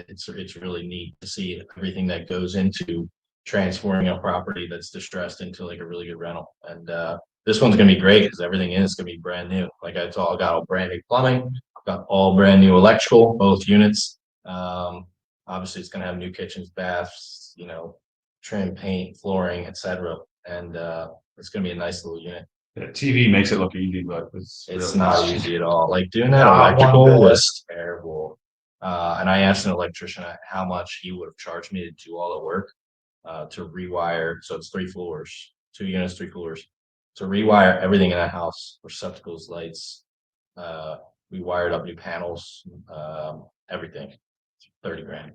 it's really neat to see everything that goes into transforming a property that's distressed into like a really good rental. And this one's gonna be great because everything in it's gonna be brand new. Like I got all brand new plumbing, got all brand new electrical, both units. Obviously it's gonna have new kitchens, baths, trim, paint, flooring, etc. And it's gonna be a nice little unit. The TV makes it look easy, but It's really not not. easy at all. Like doing that Not one electrical bit. was terrible. And I asked an electrician how much he would have charged me to do all the work to rewire. So it's 3 floors, 2 units, 3 floors. To rewire everything in that house, receptacles, lights. We wired up new panels, everything. 30 grand.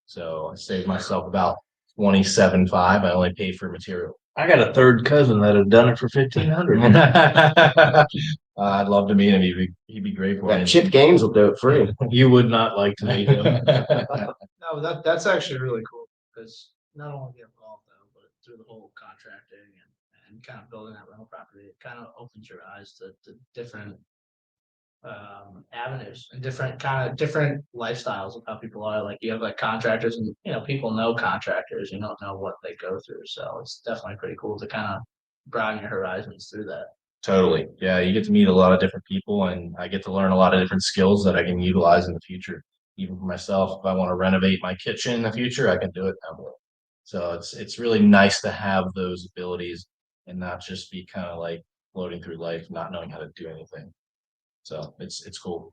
So I saved myself about 27.5. I only paid for material. I got a third cousin that have done it for 1,500. I'd love to meet him. He'd be great for That me. Chip Gaines will do it free. You would not like to meet him. No, that's actually really cool because not only get involved though, but through the whole contracting and kind of building that rental property, it kind of opens your eyes to different avenues and different lifestyles of how people are. Like you have like contractors and people know contractors, you don't know what they go through. So it's definitely pretty cool to kind of broaden your horizons through that. Totally. Yeah, you get to meet a lot of different people and I get to learn a lot of different skills that I can utilize in the future. Even for myself, if I want to renovate my kitchen in the future, I can do it that way. So it's really nice to have those abilities and not just be kind of like floating through life, not knowing how to do anything. So it's cool.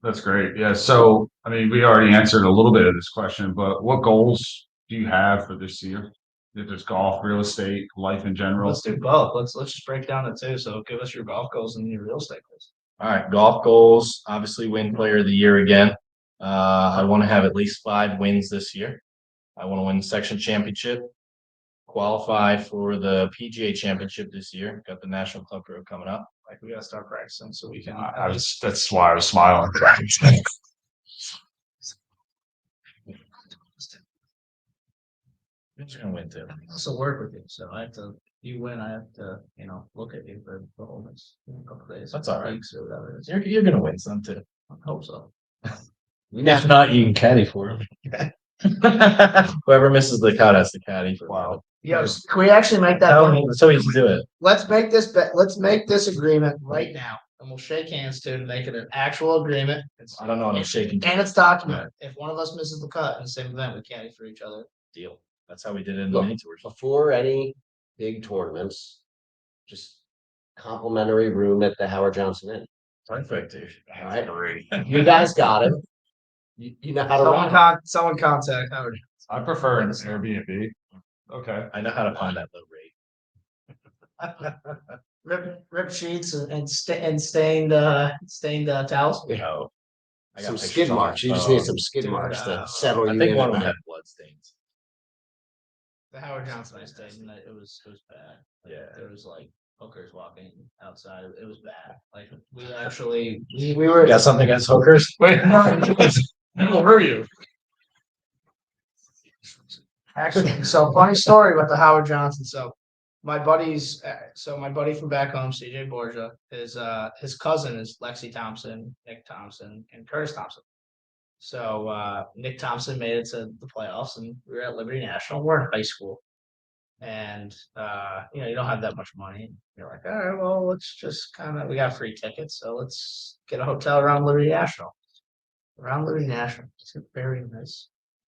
That's great. Yeah. So, I mean, we already answered a little bit of this question, but what goals do you have for this year? If there's golf, real estate, life in general. Let's do both. Let's just break down the two. So give us your golf goals and your real estate goals. All right, golf goals, obviously win player of the year again. I want to have at least 5 wins this year. I want to win the section championship, qualify for the PGA championship this year. Got the National Club Pro coming up. Like we gotta start practicing so we can. That's why I was smiling. I'm just gonna win too. I also work with you, so I have to. You win, I have to. Look at you for the whole next couple days. That's all right. Weeks or whatever it is. You're gonna win some too. I hope so. If not, you can caddy for him. Whoever misses the cut has to caddy for. Wow. Yes, can we actually make that? That's how we used to do it. Let's make this Let's make this agreement right now, and we'll shake hands to make it an actual agreement. I don't know what I'm shaking. And it's documented. If one of us misses the cut in the same event, we caddy for each other. Deal. That's how we did it in the Look, mini tours. Before any big tournaments, just complimentary room at the Howard Johnson Inn. Perfect, dude. All right. You guys got it. You know how to run. Someone contact Howard. I prefer an Airbnb. Okay. I know how to find that low rate. Rip sheets and stained towels. No. I got Some pictures skid on my marks. You just need phone. some skid Dude, marks to settle I you think in. one at of them night. had blood stains. The Howard Johnson I stayed in, it was bad. Like, Yeah. there was like hookers walking outside. It was bad. Like we were. You got something against hookers? Wait, who are you? Actually, so funny story about the Howard Johnson. So my buddy from back home, CJ Borgia, his cousin is Lexi Thompson, Nick Thompson, and Curtis Thompson. So Nick Thompson made it to the playoffs, and we were at Liberty National. We're in high school, and you don't have that much money. You're like, all right, well, let's just we got free tickets, so let's get a hotel around Liberty National. Around Liberty National, it's very nice.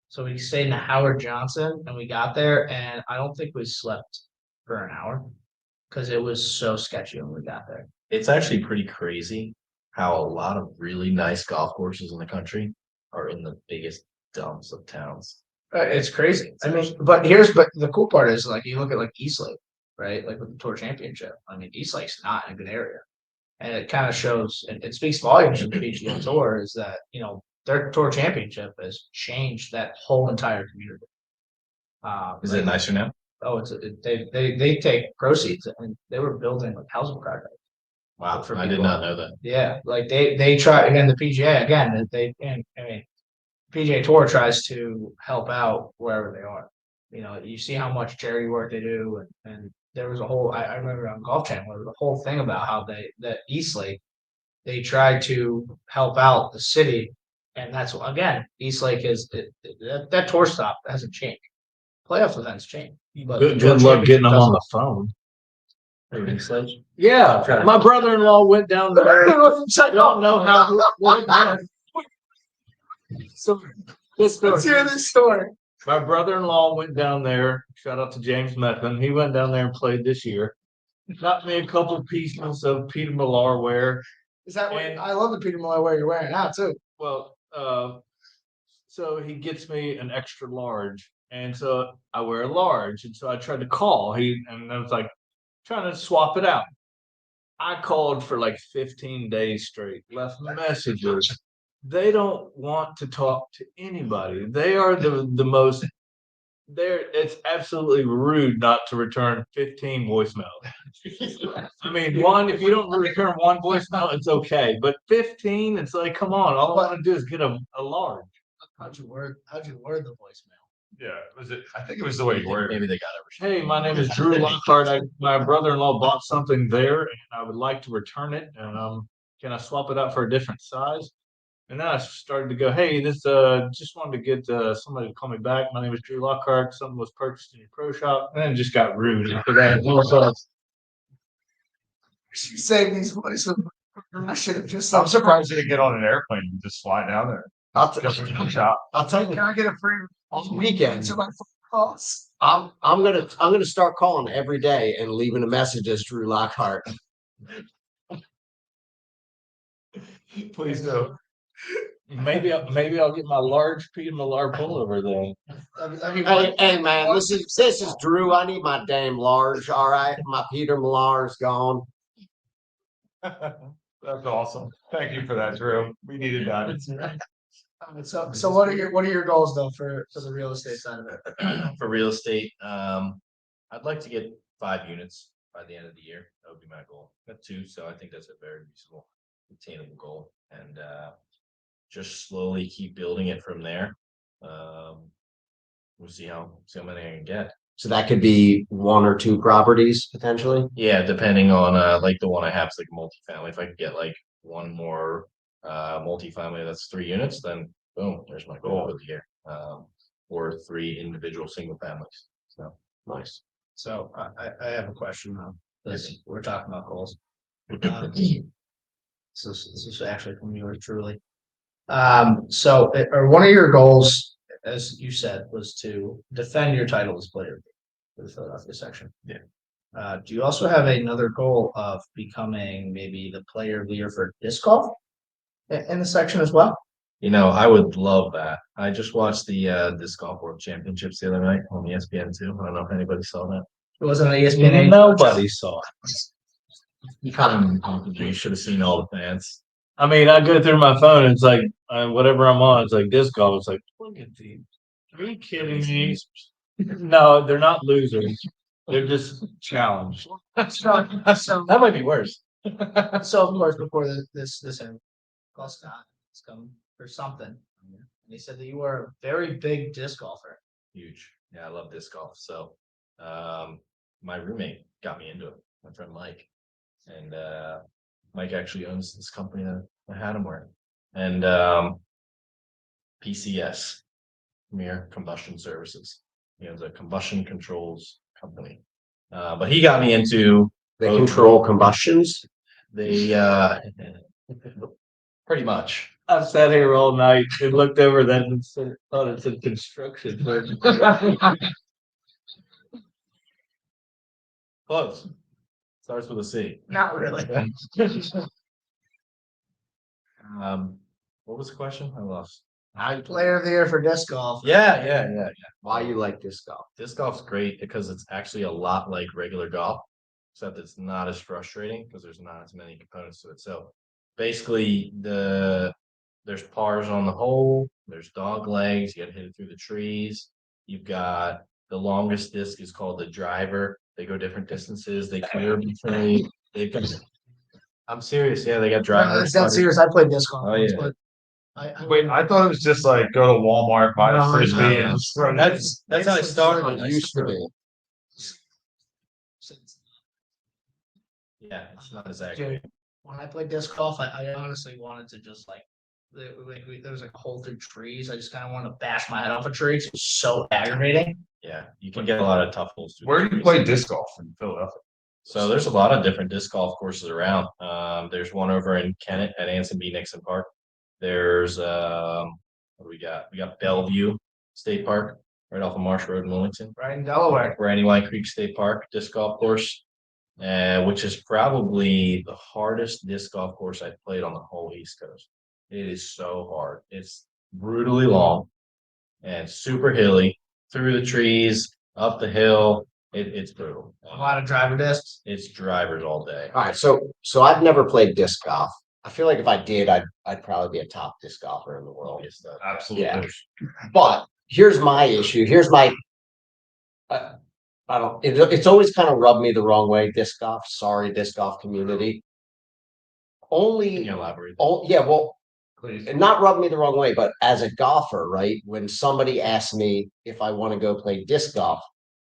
So we stayed in the Howard Johnson, and we got there, and I don't think we slept for an hour because it was so sketchy when we got there. It's actually pretty crazy how a lot of really nice golf courses in the country are in the biggest dumps of towns. It's crazy. I mean, but the cool part is like you look at like Eastlake, right? Like with the Tour Championship. I mean, Eastlake's not in a good area, and it kind of shows. It speaks volumes to the PGA Tour is that their Tour Championship has changed that whole entire community. Is it nicer now? Oh, they take proceeds and they were building like housing projects. Wow, For I did people. not know that. Yeah, like they try again. The PGA again. PGA Tour tries to help out wherever they are. you see how much charity work they do, and there was a whole. I remember on Golf Channel, there was a whole thing about how the Eastlake, they tried to help out the city, and that's again, Eastlake that tour stop hasn't changed. Playoff events change, but Good luck getting them on the phone. Yeah, my brother-in-law went down there. I don't know how. So Let's hear this story. my brother-in-law went down there. Shout out to James Methvin. He went down there and played this year. Got me a couple pieces of Peter Millar wear. Is that what And- I love the Peter Millar wear you're wearing now too? Well, so he gets me an extra large, and so I wear a large, and so I tried to call. And I was like trying to swap it out. I called for like 15 days straight, left messages. They don't want to talk to anybody. They are the most. It's absolutely rude not to return 15 voicemails. I mean, if you don't return one voicemail, it's okay. But 15, it's like, come on, all I want to do is get a large. How'd you word the voicemail? Yeah, I think it was the way you worded it. Maybe they got it. Hey, my name is Drew Lockhart. My brother-in-law bought something there and I would like to return it. And can I swap it out for a different size? And then I started to go, hey, this just wanted to get somebody to call me back. My name is Drew Lockhart. Something was purchased in your pro shop. And then it just got rude after that. You saved these voices. I should have just. I'm surprised you didn't get on an airplane and just fly down there. I'll Just for the shop. tell Can you, I get a free on weekends, to my phone calls? I'm gonna start calling every day and leaving a message as Drew Lockhart. Please do. Maybe I'll get my large Peter Millar pullover then. I mean, Hey man, this is Drew. I need my damn large. All right, my Peter Millar's gone. That's awesome. Thank you for that, Drew. We needed that. So what are your goals though for the real estate side of it? For real estate, I'd like to get 5 units by the end of the year. That would be my goal. Got 2, so I think that's a very reasonable, attainable goal. And just slowly keep building it from there. We'll see how many I can get. So that could be 1 or 2 properties potentially. Yeah, depending on like the one I have is like multifamily. If I could get like one more multifamily that's 3 units, then boom, there's my goal for the year. Or 3 individual single families. So Nice. So I have a question now. This we're talking about goals. So this is actually from yours truly. So or one of your goals, as you said, was to defend your title as player for the Philadelphia section. Yeah. Do you also have another goal of becoming maybe the player of the year for disc golf in the section as well? I would love that. I just watched the Disc Golf World Championships the other night on ESPN2. I don't know if anybody saw that. It wasn't an ESPN. Nobody saw it. You should have seen all the fans. I mean, I go through my phone. It's like whatever I'm on. It's like disc golf. It's like, look at these. Are you kidding me? No, they're not losers. They're just challenged. So That might be worse. So of course, before this Call Scott has come for something. And he said that you were a very big disc golfer. Huge. Yeah, I love disc golf. So my roommate got me into it, my friend Mike. And Mike actually owns this company that I had him wear. And PCS, Premier Combustion Services. He owns a combustion controls company. But he got me into They control combustions. They pretty much. I've sat here all night and looked over that and thought it's a construction. Close. Starts with a C. Not really. What was the question? I lost. Player of the year for disc golf. Yeah. Why you like disc golf? Disc golf's great because it's actually a lot like regular golf, except it's not as frustrating because there's not as many components to it. So basically there's pars on the hole, there's dog legs, you gotta hit it through the trees. You've got the longest disc is called the driver. They go different distances, they clear between I'm serious, yeah, they got drivers. That's serious. I played disc golf. Oh, once, yeah. but Wait, I thought it was just like go to Walmart, buy a No, frisbee, no, and no. just throw it. That's how I started. It used to be. Yeah, it's not as accurate. Dude, when I played disc golf, I honestly wanted to just like, there was like a hole through trees. I just kind of wanted to bash my head off a tree. It was so aggravating. Yeah, you can get a lot of tough holes. through Where the do you trees. play disc golf in Philadelphia? So there's a lot of different disc golf courses around. There's one over in Kennett at Anson B. Nixon Park. There's what do we got? We got Bellevue State Park right off of Marsh Road in Wilmington. Right in Delaware. Brandywine Creek State Park disc golf course, which is probably the hardest disc golf course I've played on the whole East Coast. It is so hard. It's brutally long and super hilly through the trees, up the hill. It's brutal. A lot of driver discs. It's drivers all day. All right, so I've never played disc golf. I feel like if I did, I'd probably be a top disc golfer in the world. Obvious stuff. Absolutely. Yeah. But here's my issue. Here's my I don't. It's always kind of rubbed me the wrong way. Disc golf. Sorry, disc golf community. Can Only. you elaborate? Oh yeah. Well, Please. and not rub me the wrong way, but as a golfer, right? When somebody asks me if I want to go play disc golf,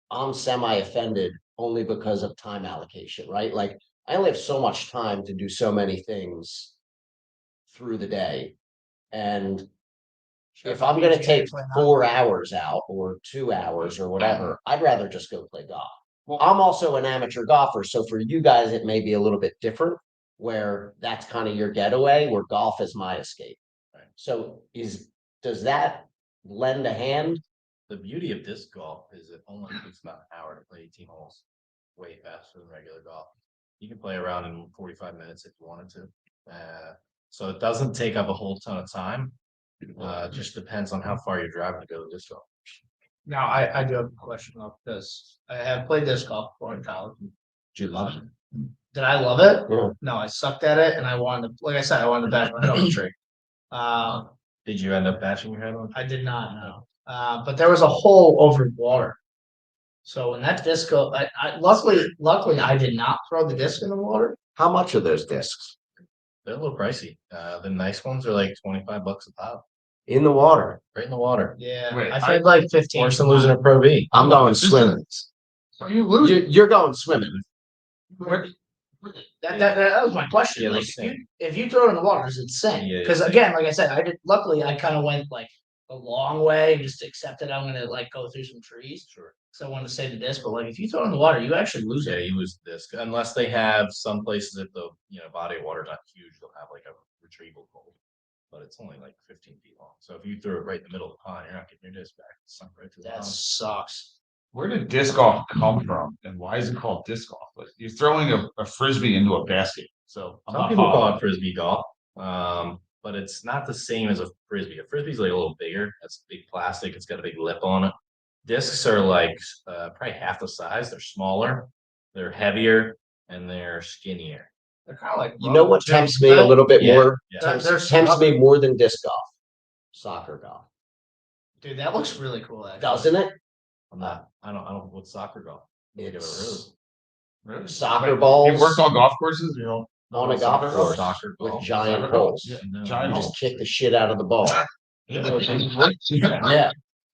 I'm semi-offended only because of time allocation, right? Like I only have so much time to do so many things through the day. And if I'm gonna take 4 hours out or 2 hours or whatever, I'd rather just go play golf. Well, I'm also an amateur golfer, so for you guys, it may be a little bit different, where that's kind of your getaway, where golf is my escape. Right. So does that lend a hand? The beauty of disc golf is it only takes about an hour to play 18 holes, way faster than regular golf. You can play around in 45 minutes if you wanted to. So it doesn't take up a whole ton of time. Just depends on how far you're driving to go to disc golf. Now, I do have a question though, because I have played disc golf before in college. Do you love it? Did I love it? Yeah. No, I sucked at it, and I wanted to, like I said, I wanted to bash my head off a tree. Did you end up bashing your head on? I did not know. But there was a hole over water. So when that disc go, luckily I did not throw the disc in the water. How much are those discs They're a little pricey. The nice ones are like $25 a pop, in the water? right in the water. Yeah, Wait, I paid like 15. Worse than losing a Pro V. I'm going swimming. Are you losing? You're going swimming. That was my question. Yeah, Like, those things. if you throw it in the water, it's insane. Yeah, Because again, like I said, luckily I kind of went like a long way and just accepted I'm gonna like go through some trees. Sure. So I wanted to save the disc, but like if you throw it in the water, you actually lose Yeah, it. you lose the disc unless they have some places if the body of water is not huge, they'll have like a retrieval hole, but it's only like 15 feet long. So if you throw it right in the middle of the pond, you're not getting your disc back. It's sunk right through the That pond. sucks. Where did disc golf come from, and why is it called disc golf? Like, you're throwing a frisbee into a basket. So I'm Some not people call following. it frisbee golf, but it's not the same as a frisbee. A frisbee's like a little bigger. That's big plastic. It's got a big lip on it. Discs are like probably half the size. They're smaller, they're heavier, and they're skinnier. They're kind of like You know what rubber, too. tempts me a little bit Yeah, more? yeah. Tempts me more than disc golf. Soccer golf. Dude, that looks really cool. Actually. Doesn't it? I'm not. I don't. What's soccer golf? It's Really? soccer Wait, balls. You worked on golf courses, you know? On a golf Soccer course. Soccer With golf. giant Soccer holes. Yeah, No, giant You no. just kick the shit out of the ball. Yeah. Yeah.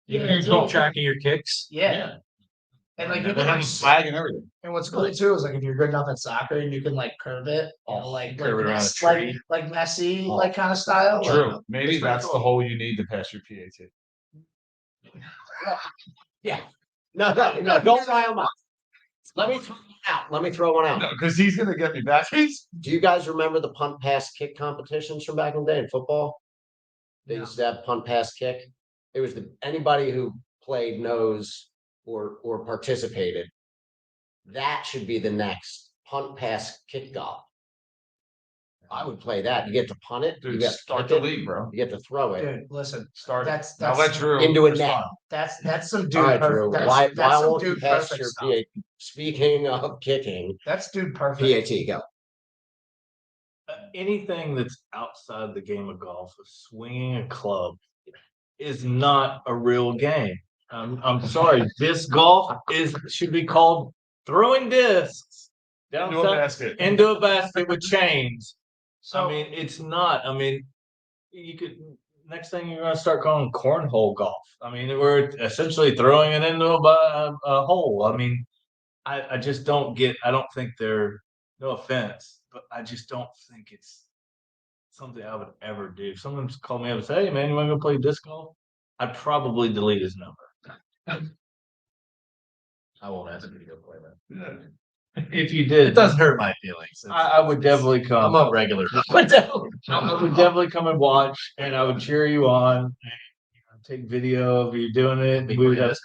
You Yeah, can it's keep all- track of your kicks. Yeah. And like you They can have a flag and everything. and what's cool too is like if you're good enough at soccer and you can like curve it, like curve it around a Messi- tree. like Messi, like kind of style. like- True, maybe It's pretty that's the cool. hole you need to pass your PAT. No, don't rile them out. Let me throw one out. Let me throw one out. No, because he's gonna get me back. Do you guys remember the punt pass kick competitions from back in the day in football? They No. used to have punt pass kick. It was anybody who played knows or participated. That should be the next punt pass kick golf. I would play that. You get to punt it. You Dude, get to start kick the it, league, bro. You get to throw it. Dude, listen, Start. That's- Now that's- let Drew Into a net. respond. that's some dude. All right, perfect. Drew. That's, Why that's some won't you dude pass perfect your stuff. PAT? Speaking of kicking, That's dude perfect. PAT go. Anything that's outside the game of golf, swinging a club, is not a real game. I'm sorry. Disc golf should be called throwing discs down Into a basket. into a basket with chains. So I mean, it's not. I mean, you could next thing you're gonna start calling cornhole golf. I mean, we're essentially throwing it into a hole. I mean, I just don't get. I don't think they're. No offense, but I just don't think it's something I would ever do. If someone's called me up and say, "Hey, man, you want to go play disc golf?" I'd probably delete his number. I won't ask you to go play that. If you did, It doesn't hurt my feelings. I would definitely come. I'm a regular. I would definitely come and watch, and I would cheer you on. And, take video of you doing it. We would have,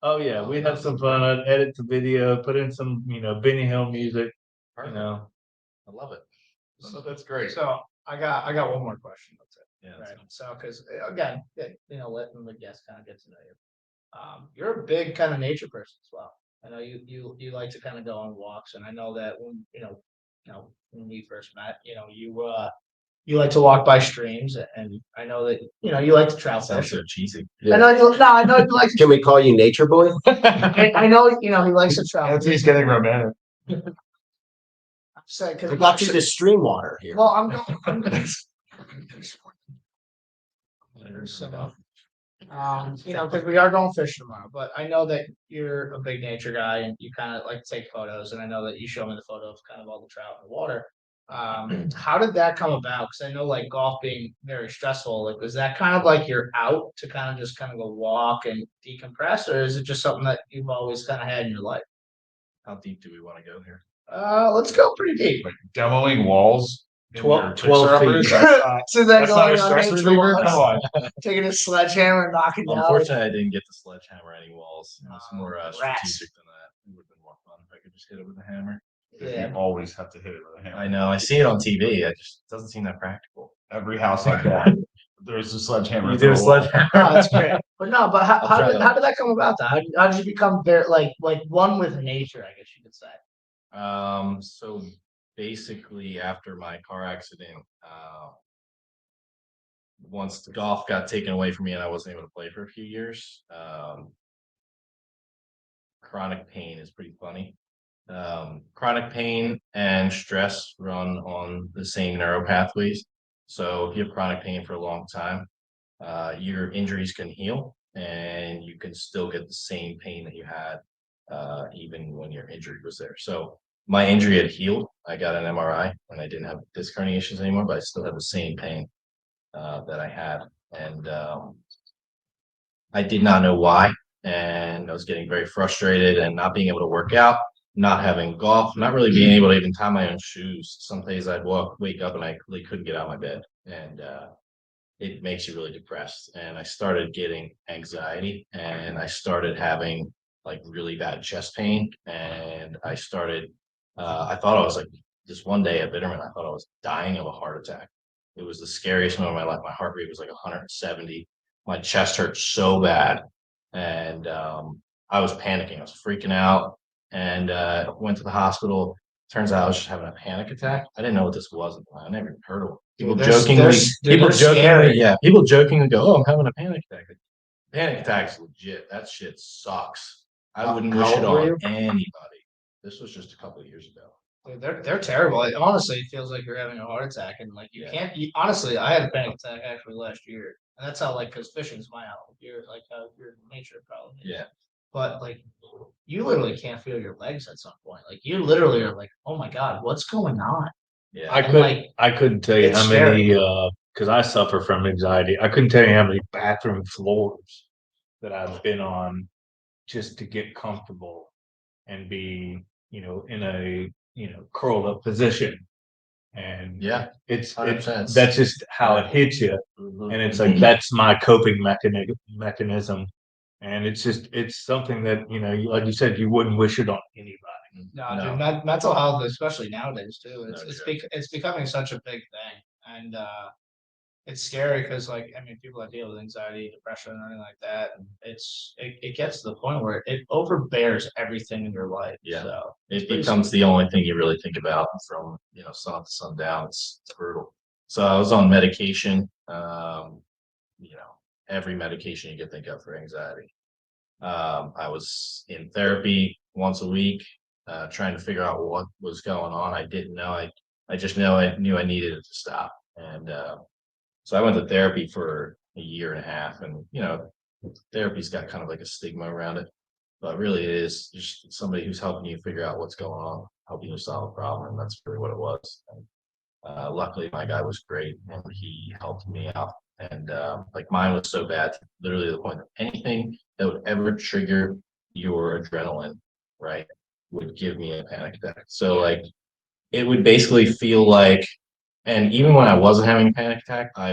oh yeah, we'd have some fun. I'd edit the video, put in some, Benny Hill music. You know, I love it. So that's great. So I got one more question. That's it. Yeah. Right. So, because again, letting the guests kind of get to know you. You're a big kind of nature person as well. I know you like to kind of go on walks, and I know that when when we first met, you like to walk by streams, and I know that you like to trout Sounds fish. so cheesy. Yeah. I know you like. Can we call you Nature Boy? I know he likes to trout. That's he's getting romantic. I'm saying because I got you the stream water here. well, I'm going. So, because we are going fishing tomorrow, but I know that you're a big nature guy and you kind of like to take photos, and I know that you show me the photo of kind of all the trout in the water. How did that come about? Because I know like golf being very stressful, like was that kind of like you're out to kind of just kind of go walk and decompress, or is it just something that you've always kind of had in your life? How deep do we want to go here? Let's go pretty deep. Like demoing walls. in 12 your 12 fixer-uppers, feet. That's not, So then that's not going a on stress nature reliever. walks, Come on. taking a sledgehammer and knocking down. Unfortunately, I didn't get the sledgehammer any walls. It was more rats. strategic than that. It would have been more fun if I could just hit it with a hammer. Yeah. You always have to hit it with a hammer. I know. I see it on TV. It just doesn't seem that practical. Every house I got, there's a sledgehammer. You through do a the wall. sledgehammer. Oh, that's great. But no, but I'll try that. how did that come about? How did you become there, like one with nature? I guess you could say. So basically after my car accident, once the golf got taken away from me and I wasn't able to play for a few years, chronic pain is pretty funny. Chronic pain and stress run on the same neural pathways. So if you have chronic pain for a long time, your injuries can heal and you can still get the same pain that you had even when your injury was there. So my injury had healed. I got an MRI and I didn't have disc herniations anymore, but I still have the same pain that I had. And I did not know why. And I was getting very frustrated and not being able to work out, not having golf, not really being able to even tie my own shoes. Some days I'd wake up and I really couldn't get out of my bed. And it makes you really depressed. And I started getting anxiety and I started having like really bad chest pain. And I started, I thought I was like, this one day at Bitterman, I thought I was dying of a heart attack. It was the scariest moment of my life. My heart rate was like 170. My chest hurt so bad. And I was panicking. I was freaking out and went to the hospital. Turns out I was just having a panic attack. I didn't know what this was. I never even heard of it. People jokingly, people jokingly go, "Oh, I'm having a panic attack." Panic attack's legit. That shit sucks. I wouldn't wish it on anybody. This was just a couple of years ago. Dude, they're terrible. Honestly, it feels like you're having a heart attack, and like you can't. Honestly, I had a panic attack actually last year, and that's how because fishing's my outlet. You're like your nature problem. Yeah. But like, you literally can't feel your legs at some point. Like you literally are like, oh my god, what's going on? Yeah. I couldn't tell you it's how many because I suffer from anxiety. I couldn't tell you how many bathroom floors that I've been on just to get comfortable and be, in a curled up position. And Yeah, it's 100%. that's just how it hits you. Mhm. And it's like that's my coping mechanism. And it's something that, like you said, you wouldn't wish it on anybody. No, No. dude, mental health, especially nowadays too. No It's becoming such a big thing, and it's scary because like I mean, people that deal with anxiety, depression, and anything like that, and it gets to the point where it overbears everything in your life. Yeah. So It becomes the only thing you really think about from sun up to sundown. It's brutal. So I was on medication, every medication you could think of for anxiety. I was in therapy once a week, trying to figure out what was going on. I didn't know. I just knew I needed it to stop. And so I went to therapy for a year and a half, and therapy's got kind of like a stigma around it, but really it is just somebody who's helping you figure out what's going on, helping you solve a problem, and that's really what it was. And, luckily, my guy was great, and he helped me out. And like mine was so bad, literally to the point that anything that would ever trigger your adrenaline, right, would give me a panic attack. So like it would basically feel like, and even when I wasn't having a panic attack, I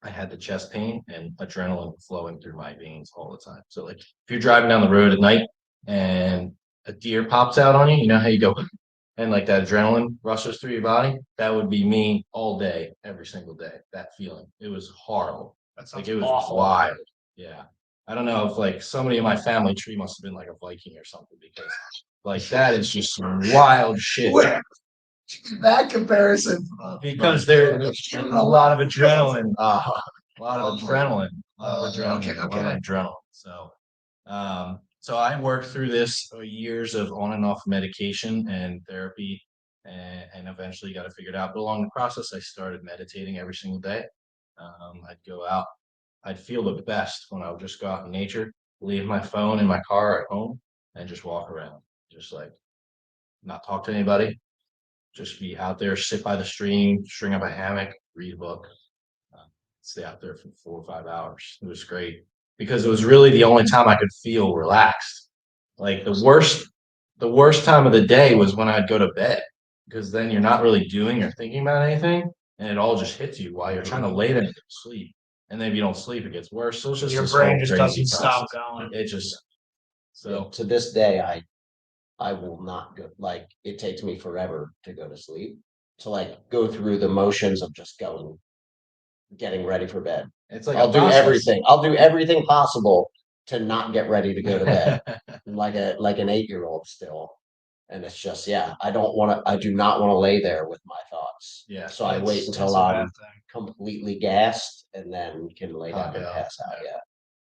had the chest pain and adrenaline flowing through my veins all the time. So like if you're driving down the road at night and a deer pops out on you, you know how you go and like that adrenaline rushes through your body? That would be me all day, every single day. That feeling. It was horrible. That Like sounds it was awful. wild. Yeah. I don't know if like somebody in my family tree must have been like a Viking or something, because like that is just some wild shit. That comparison. Because there's a lot of adrenaline, a lot of adrenaline, Okay, a lot of adrenaline. So I worked through this years of on and off medication and therapy, and eventually got it figured out. But along the process, I started meditating every single day. I'd go out. I'd feel the best when I would just go out in nature, leave my phone in my car at home, and just walk around, just like not talk to anybody, just be out there, sit by the stream, string up a hammock, read a book, stay out there for 4 or 5 hours. It was great because it was really the only time I could feel relaxed. Like the worst time of the day was when I'd go to bed, because then you're not really doing or thinking about anything, and it all just hits you while you're trying to lay there and sleep. And then if you don't sleep, it gets worse. So it's just Your this brain whole just crazy doesn't stop process. going. It just so To this day, I will not go, like, it takes me forever to go to sleep. To like go through the motions of just getting ready for bed. it's like I'll a do process. everything. I'll do everything possible to not get ready to go to bed. Like an 8-year-old still. And it's just, yeah, I do not want to lay there with my thoughts. Yeah. So I wait It's until a bad I'm thing. completely gassed and then can lay down and Yeah. pass out. Yeah.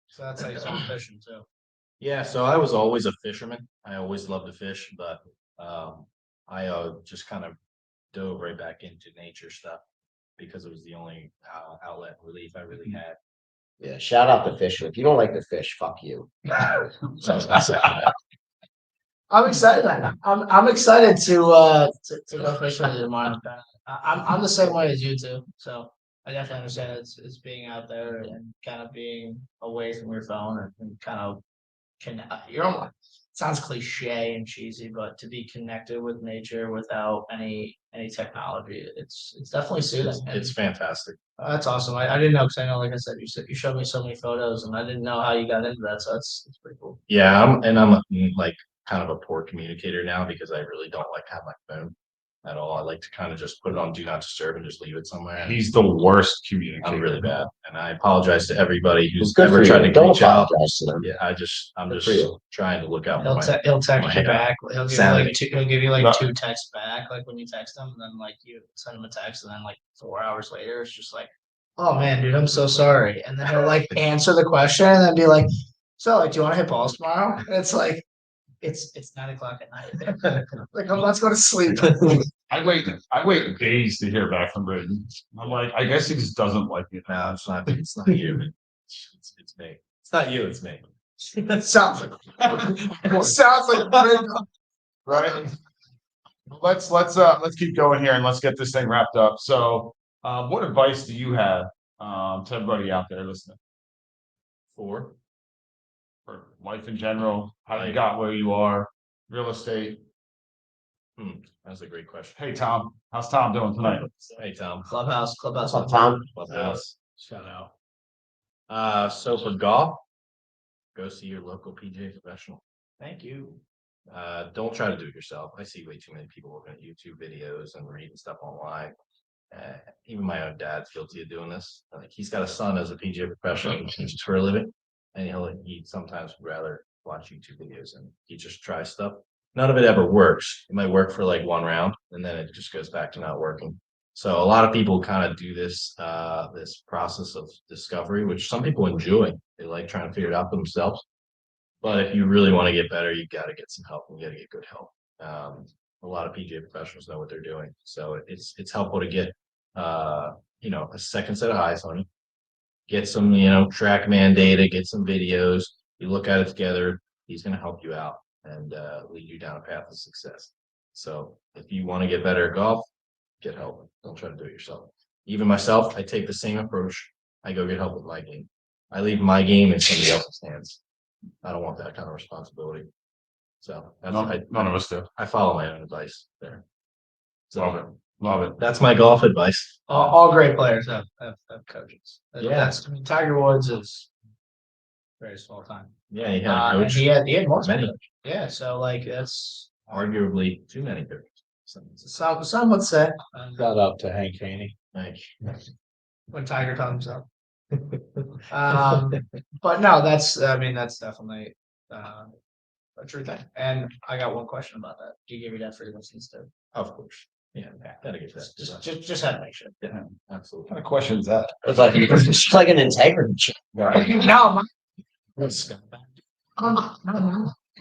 So that's how you start fishing too. Yeah, so I was always a fisherman. I always loved to fish, but I just kind of dove right back into nature stuff because it was the only outlet relief I really had. Yeah. Shout out to fishing. If you don't like to fish, fuck you. I'm excited. I'm excited to go fishing with you tomorrow. I'm the same way as you too. So I definitely understand it's being out there and kind of being away from your phone and kind of you're almost, sounds cliche and cheesy, but to be connected with nature without any technology, it's definitely soothing. It's fantastic. That's awesome. I didn't know, because I know, like I said, you showed me so many photos, and I didn't know how you got into that. So it's pretty cool. Yeah, like kind of a poor communicator now because I really don't like to have my phone at all. I like to kind of just put it on do not disturb and just leave it somewhere. He's the worst communicator. I'm really bad, and I apologize to everybody who's Good ever for tried you. to Don't reach out. apologize to them. Yeah, I'm Good just for you. trying to look out for He'll text my, you back. He'll give you sanity. like he'll give you like No. 2 texts back, like when you text him, and then like you send him a text, and then like 4 hours later, it's just like, oh man, dude, I'm so sorry. And then he'll like answer the question and then be like, so like, do you want to hit balls tomorrow? And it's like, it's 9 o'clock at night. Like, let's go to sleep. I wait days to hear back from Braden. I'm like, I guess he just doesn't like it. No, it's not. It's not you. It's me. It's not you. It's me. It sounds like Right? Let's keep going here and let's get this thing wrapped up. So, what advice do you have to everybody out there listening For for life in general? How you got where you are, real estate? That's a great question. Hey Tom, how's Tom doing tonight? Hey Tom. Clubhouse. What's up, Tom? Clubhouse. Shout out. So for golf, go see your local PGA professional. Thank you. Don't try to do it yourself. I see way too many people looking at YouTube videos and reading stuff online. Even my own dad's guilty of doing this. Like he's got a son as a PGA professional who teaches for a living, and he sometimes would rather watch YouTube videos and he just tries stuff. None of it ever works. It might work for like one round, and then it just goes back to not working. So a lot of people kind of do this this process of discovery, which some people enjoy. They like trying to figure it out for themselves. But if you really want to get better, you got to get some help and you got to get good help. A lot of PGA professionals know what they're doing, so it's helpful to get a second set of eyes on it. get some, TrackMan data, get some videos. You look at it together. He's going to help you out and lead you down a path of success. So if you want to get better at golf, get help. Don't try to do it yourself. Even myself, I take the same approach. I go get help with my game. I leave my game in somebody else's hands. I don't want that kind of responsibility. So that's None of us do. I follow my own advice there. So Love it. that's my golf advice. All great players have coaches. Yeah. That's, I mean, Tiger Woods is greatest of all time. Yeah, he had a And coach. he had multiple Many. coaches. Yeah, so like that's Arguably too many coaches. some would say Shout out to Hank Haney. Like, when Tiger taught himself. But no, that's definitely a true thing. And I got one question about that. Do you give me that for your listens too? of course. Yeah, gotta get that. Just had to make sure. Yeah, What absolutely. kind of question is that? It's like an integrity check. No,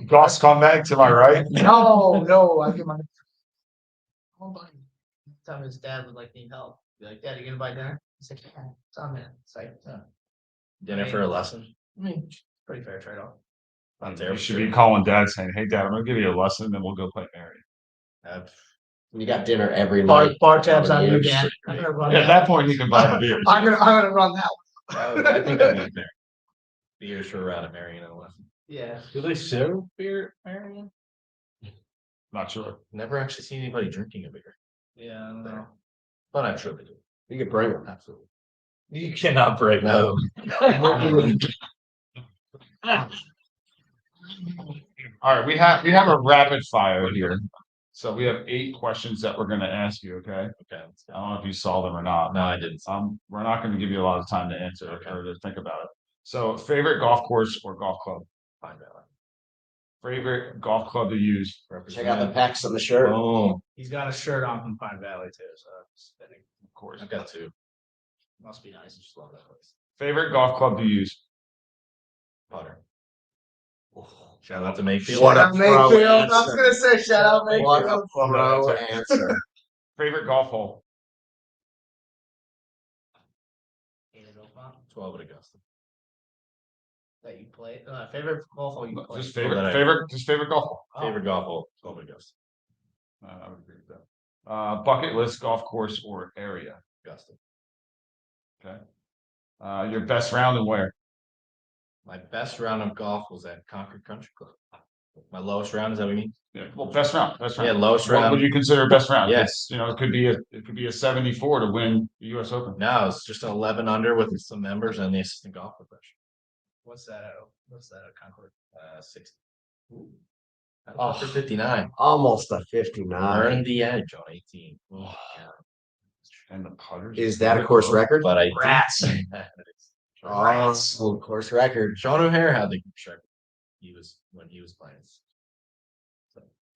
Goss comeback to my right. no, I give my. Time his dad would like need help. Be like, Dad, you gonna buy dinner? He's like, yeah, it's on there. It's like, Dinner for a lesson. I mean, pretty fair trade off. Not there. You should be calling dad saying, "Hey, dad, I'm gonna give you a lesson, then we'll go play Mary." You got dinner every night. Bar tabs on you Years. again. I'm gonna run At that. that point, you can buy the beer. I'm gonna run that one. I think I need there. Beers for a round of Marion and a lesson. Yeah. Do they serve beer at Marion? Not sure. Never actually seen anybody drinking a beer, Yeah, I don't know. but I'm sure they do. You could bring them. Absolutely. You cannot break No. All right, we have a rapid fire here. So we have 8 questions that we're gonna ask you, okay? Okay. Let's I go. don't know if you saw them or not. No, I didn't. We're not gonna give you a lot of time to answer or to think about it. So favorite golf course or golf club? Pine Valley. Favorite golf club to use? Check out the packs on the shirt. Oh, He's got a shirt on from Pine Valley too, so it's fitting. Of course. I've got 2. Must be nice. Just love that place. Favorite golf club to use? Putter. Shout out to Mayfield. What a Shout out pro Mayfield. I was answer. gonna say shout out What a Mayfield. pro answer. Favorite golf hole? 12 at Augusta. That you play. Favorite golf hole you play. Just that I- favorite golf hole. Favorite golf hole, 12 at Augusta. I would agree with that. Bucket list golf course or area? Augusta. Okay. Your best round and where? My best round of golf was at Concord Country Club. My lowest round, is that what you mean? Yeah, well, best round. Yeah, lowest What would round. you consider best round? Yes. You know, it could be a 74 to win the US Open. No, it's just an 11 under with some members and the assistant golf professional. What's that at Concord? 60. Oh. For 59. Almost a 59. Earned the edge on 18. Oh, yeah. And the putters. Is that a course record? But I Rats. Oh, course record. Sean O'Hare had the record. When he was playing.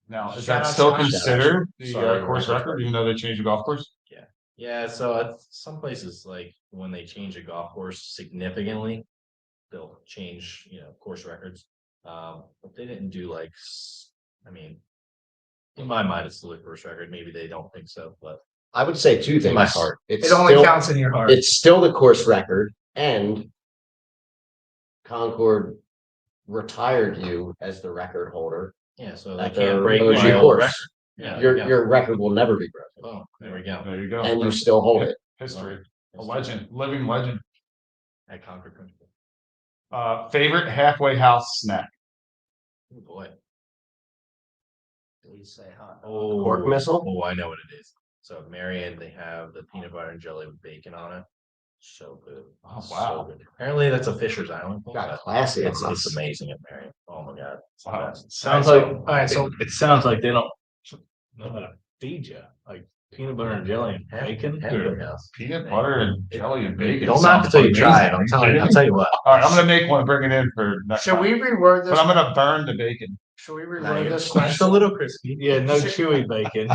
Now, is Shout that out still Sean. considered the Sorry, course record, even though they changed the golf course? Yeah, so at some places, like when they change a golf course significantly, they'll change, course records. But they didn't do I mean, in my mind, it's still a course record. Maybe they don't think so, but I would say 2 things. In my heart. It's It only still- counts in your heart. It's still the course record, and Concord retired you as the record holder. yeah, so they At can't their break OG my old course. record. Yeah, Your record will never be broken, Oh, there we go. There you go. and you still hold it. History, a legend, living legend. At Concord Country. Favorite halfway house snack? Oh, boy. Please say hot. Oh, Pork missile? Oh, I know what it is. So at Marion, they have the peanut butter and jelly with bacon on it. So good. Oh, So wow. good. Apparently that's a Fisher's Island thing, Got but classy. it's amazing at Marion. Oh my God. It's the Wow. best. Sounds All right, like so- all right, so- it sounds like they don't know how to feed you, like peanut butter and jelly and bacon. Halfway house. Peanut butter and jelly and bacon. Don't knock it till you try it. I'll tell you what. All right, I'm gonna make one and bring it in for next Should time. we reword But this? I'm gonna burn the bacon. Should we Now reword you're this just a question? little crispy. Yeah, no chewy bacon.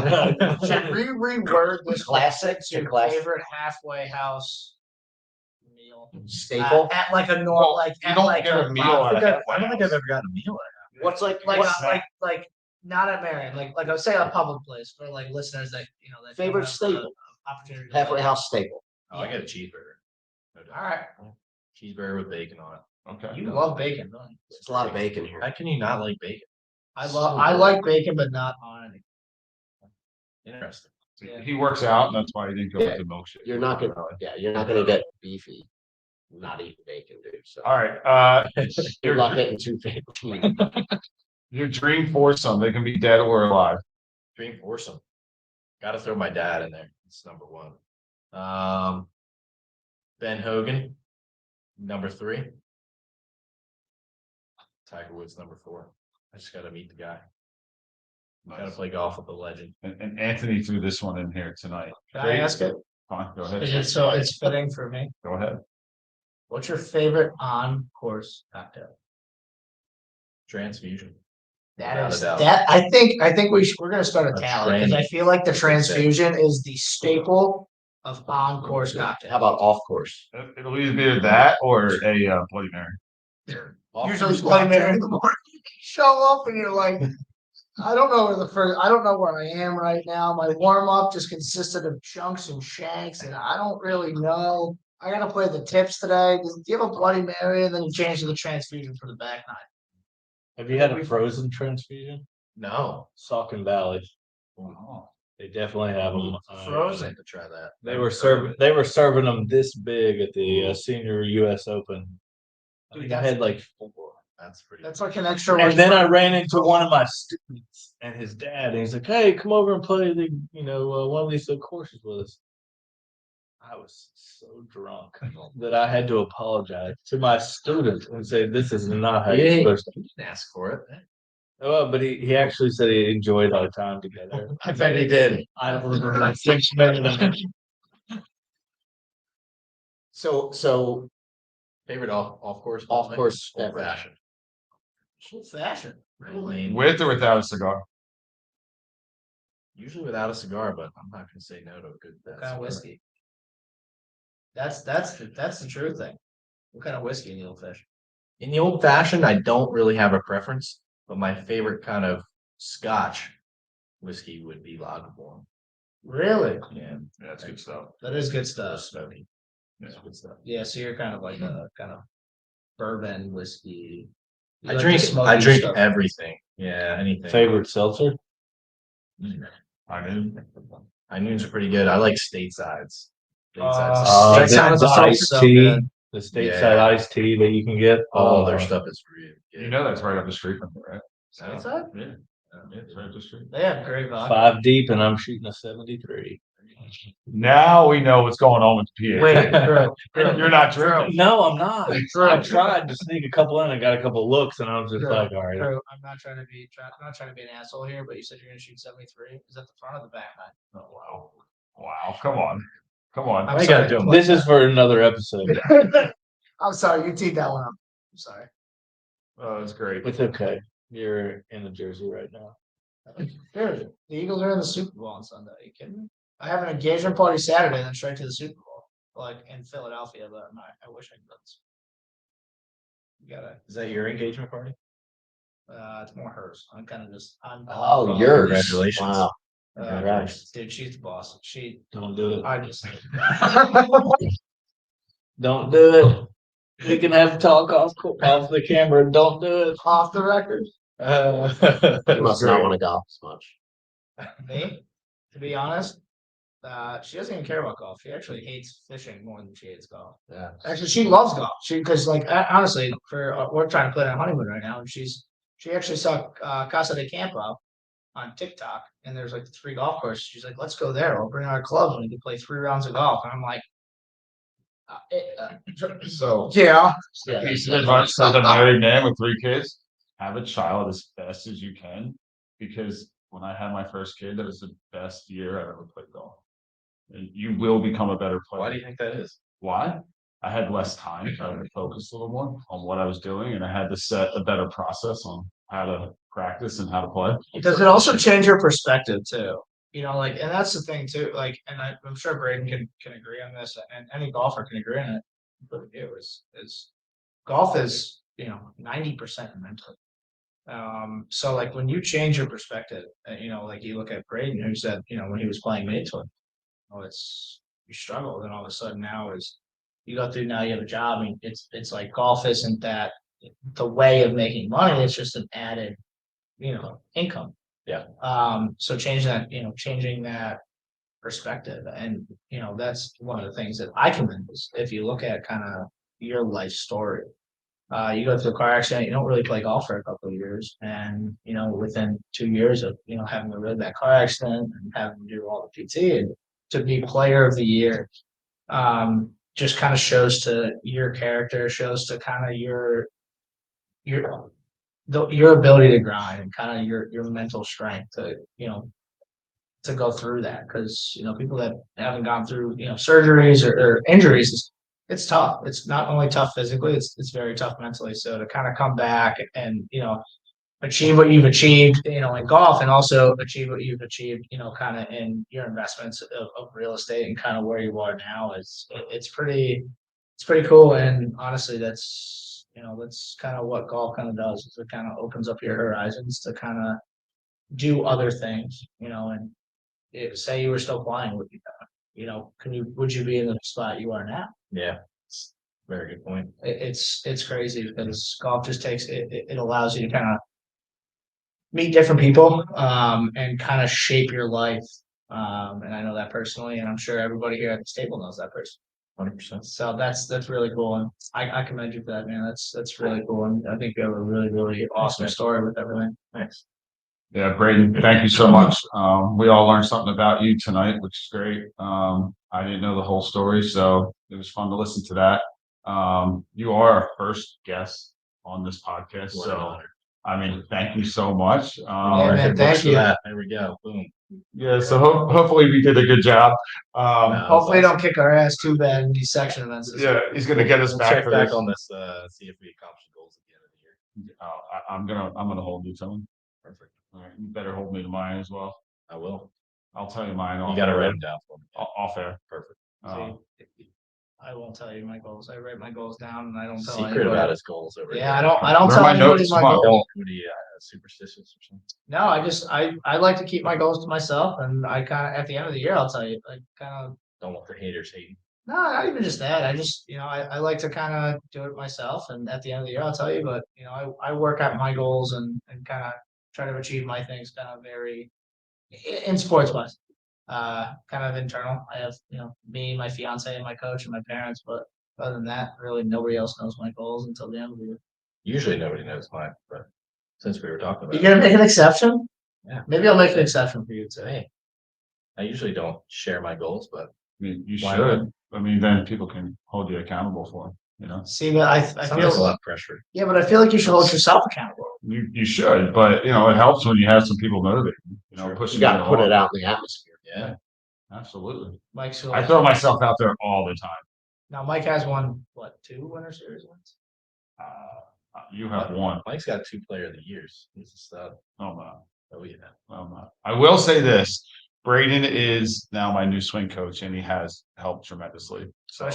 Should we reword this Classic to to classic. favorite halfway house meal? Staple. At like a normal, like You at don't like get a meal I at think a I- halfway I don't think I've house. ever gotten a meal at What's like like what's like not at Marion, like I would say a public place for like listeners that that don't Favorite have the staple? opportunity. to halfway go. house staple? Oh, I got a cheeseburger. No doubt. All right. Cheeseburger with bacon on it. Okay. You love bacon, don't you? It's a lot of bacon here. How can you not like bacon? I like bacon, but not on anything. Interesting. Yeah. He works out, and that's why he didn't go Yeah. with the milkshake. You're not gonna, yeah, you're not gonna get beefy, not eating bacon, dude. So All right, you're not getting too big. your dream foursome, they can be dead or alive. Dream foursome. Got to throw my dad in there. It's number one. Ben Hogan, number 3. Tiger Woods, number 4. I just got to meet the guy. Got to play golf with the legend. And Anthony threw this one in here tonight. Can I ask it? Fine, go Is ahead. it so it's fitting for me? Go ahead. What's your favorite on-course cocktail? Transfusion. That Without is a doubt. that. I think we're gonna start a A tally because I trend. feel like the transfusion is the staple of on-course How cocktail. about off course? It'll either be that or a Bloody Mary. Usually Bloody Mary in the morning. You show up and you're like, I don't know I don't know where I am right now. My warm up just consisted of chunks and shanks, and I don't really know. I gotta play the tips today. Do you have a Bloody Mary? And then you change to the transfusion for the back nine. Have you had a frozen transfusion? No. Saucon Valley. Oh. They definitely have them. Frozen to try that. They were serving them this big at the senior US Open. I think I had like 4. That's pretty. That's like an extra. And then I ran into one of my students and his dad, and he's like, "Hey, come over and play the, one of these courses with us." I was so drunk that I had to apologize to my student and say, "This is not how you're supposed to." You didn't ask for it. Well, but he actually said he enjoyed our time together. I bet he did. I don't remember 6 minutes. So Favorite off course. Off course old beverage. fashioned. Old fashioned. Really? With or without a cigar? Usually without a cigar, but I'm not gonna say no to a good. What kind of whiskey? That's the true thing. What kind of whiskey in the old fashioned? In the old fashioned, I don't really have a preference, but my favorite kind of Scotch whiskey would be Lagavulin. Really? Yeah, That's good stuff. That is good stuff. smoky. Yeah. That's good stuff. Yeah, so you're kind of like a kind of bourbon whiskey. You I like drink. the smoky I drink stuff. everything. Yeah, anything. Favorite seltzer? I mean, I knew are pretty good. I like statesides. That the sounds iced so tea, good. the stateside Yeah. iced tea that you can get. All their stuff is really good. you know that's right up the street from here, right? Stateside? Yeah. Yeah, it's right up the street. They have great vodka. 5 deep, and I'm shooting a 73. Now we know what's going on with the PA. Wait, Drew, You're not drinking. No, I'm not. True. I tried to sneak a couple in. I got a couple looks, and I was just Drew, like, all right. Drew, I'm not trying to be an asshole here, but you said you're gonna shoot 73. Is that the front or the back nine? Oh, wow. Wow. Come on. Come on. I'm I sorry. gotta do 'em. This is for another episode. I'm sorry, you teed that one up. I'm sorry. Oh, that's great. It's okay. You're in the jersey right now. Dude, the Eagles are in the Super Bowl on Sunday. Are you kidding me? I have an engagement party Saturday, then straight to the Super Bowl, like in Philadelphia. But I wish I could. You gotta. Is that your engagement party? It's more hers. I'm kind of just. Oh, yours. Congratulations. Wow. Congrats. Dude, she's the boss. Don't do it. I just. Don't do it. We can have talk off the camera. Don't do it. Off the record. You must not want to golf as much. Me, to be honest, she doesn't even care about golf. She actually hates fishing more than she hates golf. Yeah. Actually, she loves golf. Because honestly, we're trying to plan a honeymoon right now, and she actually saw Casa de Campo on TikTok, and there's like 3 golf courses. She's like, "Let's go there. We'll bring our clubs and we can play 3 rounds of golf." And I'm like, So, "Yeah." piece of advice for the married man with 3 kids: have a child as fast as you can, because when I had my first kid, that was the best year I ever played golf. And you will become a better player. Why do you think that is? Why? I had less time. I had to focus a little more on what I was doing, and I had to set a better process on how to practice and how to play. Does it also change your perspective too? And that's the thing too. And I'm sure Braden can agree on this, and any golfer can agree on it. But it is golf is 90% mental. So like when you change your perspective, like you look at Braden, who said when he was playing mid tour, you struggled, and all of a sudden now you go through now, you have a job. I mean, it's like golf isn't that the way of making money. It's just an added, income. Yeah. So changing that perspective, and that's one of the things that I commend is if you look at kind of your life story. You go through a car accident, you don't really play golf for a couple of years. And, within 2 years of, having a really bad car accident and having to do all the PT and to be player of the year, just kind of shows to your character, shows to kind of your ability to grind and kind of your mental strength to go through that. Cause, people that haven't gone through, surgeries or injuries, it's tough. It's not only tough physically, it's very tough mentally. So to kind of come back and achieve what you've achieved, in golf, and also achieve what you've achieved, kind of in your investments of real estate and kind of where you are now it's pretty cool. And honestly, that's kind of what golf kind of does. Is it kind of opens up your horizons to kind of do other things, and say you were still playing, would would you be in the spot you are now? Yeah. Very good point. It's crazy because golf just it allows you to kind of meet different people, and kind of shape your life. And I know that personally, and I'm sure everybody here at this table knows that person. 100%. So that's really cool, and I commend you for that, man. That's really cool, and I think you have a really, really awesome story with everything. Thanks. Yeah, Braden, thank you so much. We all learned something about you tonight, which is great. I didn't know the whole story, so it was fun to listen to that. You are our first guest on this podcast, What an so honor. I mean, thank you so much. Yeah, man, Record books thank for you. that. There we go. Boom. Yeah, so hopefully we did a good job. Hopefully, you don't kick our ass too bad in these section events. Yeah, he's gonna get us We'll back check for back this. on this, see if we accomplish the goals at the end of the year. I'm gonna hold you to him. Perfect. All right, you better hold me to mine as well. I will. I'll tell you mine. You gotta write them down for me. Off air. Perfect. I won't tell you my goals. I write my goals down, and I don't tell Secret anybody. about his goals over here. Yeah, I don't Where tell are my anybody notes? my Come on. goals. What are you, superstitious or something? No, I like to keep my goals to myself, and I kind of at the end of the year I'll tell you. I kind of Don't want the haters hating. no, not even just that. I just I like to kind of do it myself, and at the end of the year I'll tell you. But I work out my goals and kind of try to achieve my things kind of very in sports wise. Kind of internal. I have me, my fiance, and my coach, and my parents. But other than that, really nobody else knows my goals until the end of the year. Usually nobody knows mine, but since we were talking about You gonna make an exception? Yeah. Maybe I'll make an exception for you today. Hey, I usually don't share my goals, but I mean, you Why should. I mean, then people can hold you accountable for them. See, but I sounds like a feel lot of pressure. yeah, but I feel like you should hold yourself accountable. You should, but it helps when you have some people motivating. Sure. Pushing You gotta put along. it out in the atmosphere. Yeah. Absolutely. Mike's I throw myself out there all the time. now. Mike has won 2 Winter Series wins. You have one. Mike's got 2 player of the years. He's a stud. Oh no. Oh yeah. Oh no. I will say this. Braden is now my new swing coach, and he has helped tremendously. So I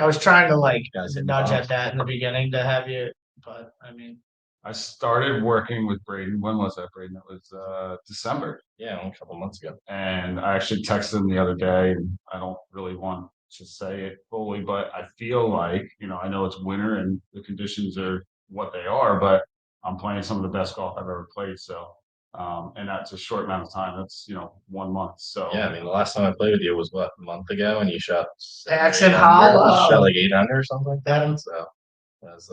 was trying to like Guys hitting nudge bombs. at that in the beginning to have you, but I mean, I started working with Braden. When was that, Braden? It was December. Yeah, only a couple months ago. And I actually texted him the other day, and I don't really want to say it fully, but I feel like, I know it's winter and the conditions are what they are, but I'm playing some of the best golf I've ever played. So, and that's a short amount of time. That's, 1 month. So, Yeah, I mean the last time I played with you was what, a month ago, and you shot Jackson 800? Hollow. Shot like 800 or something like that. So that was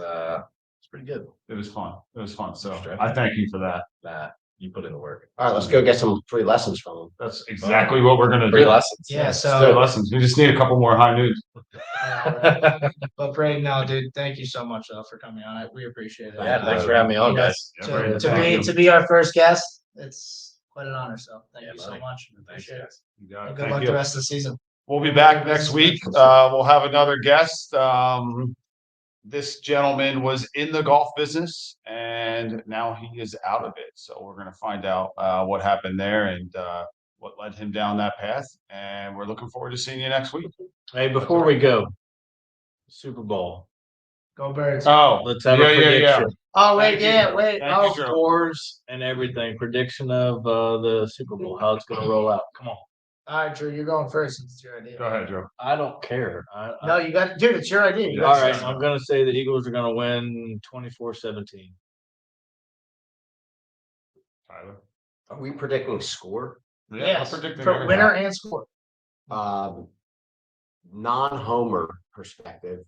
it's pretty good. it was fun. It was fun. So Sure. I thank you for that. Nah, you put in the work. All right, let's go get some free lessons from him. That's exactly what we're going to Free do. lessons. yeah. Free So, lessons. We just need a couple more high news. but Braden, no, dude, thank you so much though for coming on. We appreciate it. Yeah, thanks for having me on, You know, guys. Yeah, Braden, To thank you. to be our first guest, it's quite an honor. So thank Yeah, you so buddy. much. Thanks, Appreciate it. guys. You got it. And good Thank luck you. the rest of the season. We'll be back next week. We'll have another guest. This gentleman was in the golf business and now he is out of it. So we're going to find out what happened there and what led him down that path. And we're looking forward to seeing you next week. Hey, before we go, Super Bowl. Go Birds. Oh, Let's have a prediction. Oh wait, Thank you. yeah, wait. Thank Oh, you, Joe. Scores and everything. Prediction of the Super Bowl. How it's gonna roll out. Come on. All right, Drew, you're going first since it's your idea. Go ahead, Joe. I don't care. No, you got, dude, it's your idea. You All gotta right, say I'm gonna say the Eagles are gonna win 24-17. Tyler. Are we predicting score? Yeah, Yes, I'm predicting for everything. winner and score. Non-homer perspective.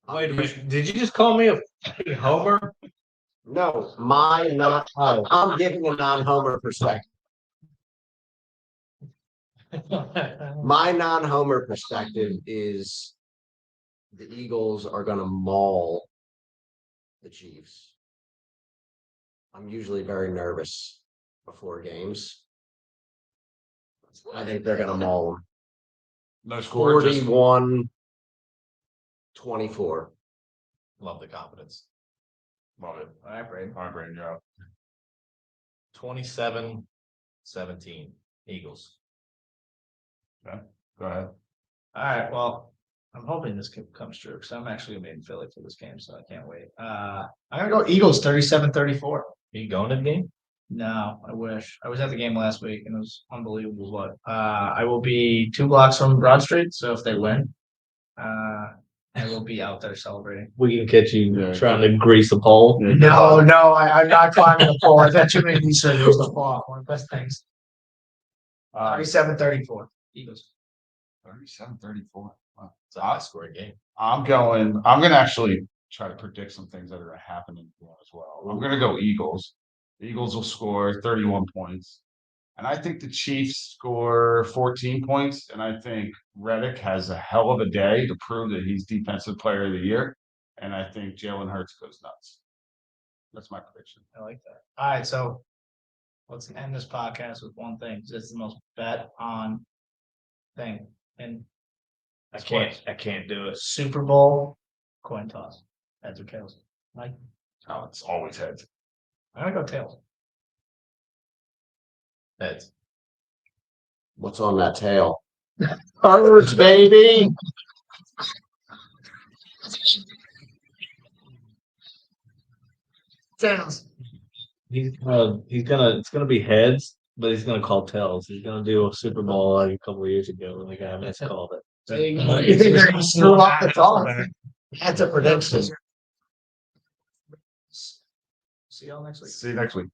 Wait a minute, did you just call me a fucking homer? No, I'm giving a non-homer perspective. My non-homer perspective is the Eagles are gonna maul the Chiefs. I'm usually very nervous before games. I think they're gonna maul them. No score, just 41-24. Love the confidence. love it. All right, Braden. All right, Braden, you're up. 27-17 Eagles. Go ahead. All right, well, I'm hoping this comes true because I'm actually gonna be in Philly for this game, so I can't wait. I'm gonna go Eagles 37-34. Are you going to the game? No, I wish. I was at the game last week and it was unbelievable. But I will be 2 blocks from Broad Street, so if they win, I will be out there celebrating. We can catch you Yeah. trying to grease a pole. No, I'm not climbing the pole. I've had too many knee surgeries to fall. One of the best things. 37-34. Eagles. 37-34. Wow. It's a high scoring game. I'm gonna actually try to predict some things that are gonna happen in the game as well. I'm gonna go Eagles. The Eagles will score 31 points. And I think the Chiefs score 14 points. And I think Reddick has a hell of a day to prove that he's defensive player of the year. And I think Jalen Hurts goes nuts. That's my prediction. I like that. All right, so let's end this podcast with one thing. This is the most bet on thing. And I can't do it. Super Bowl coin toss. Heads or tails. Mike, Oh, it's always heads. I'm gonna go tails. Heads. What's on that tail? Birds, baby. Tails. It's gonna be heads, but he's gonna call tails. He's gonna do a Super Bowl like a couple of years ago when the guy miscalled it. There you go. You screw up the toss. That's a prediction. See y'all next week. See you next week.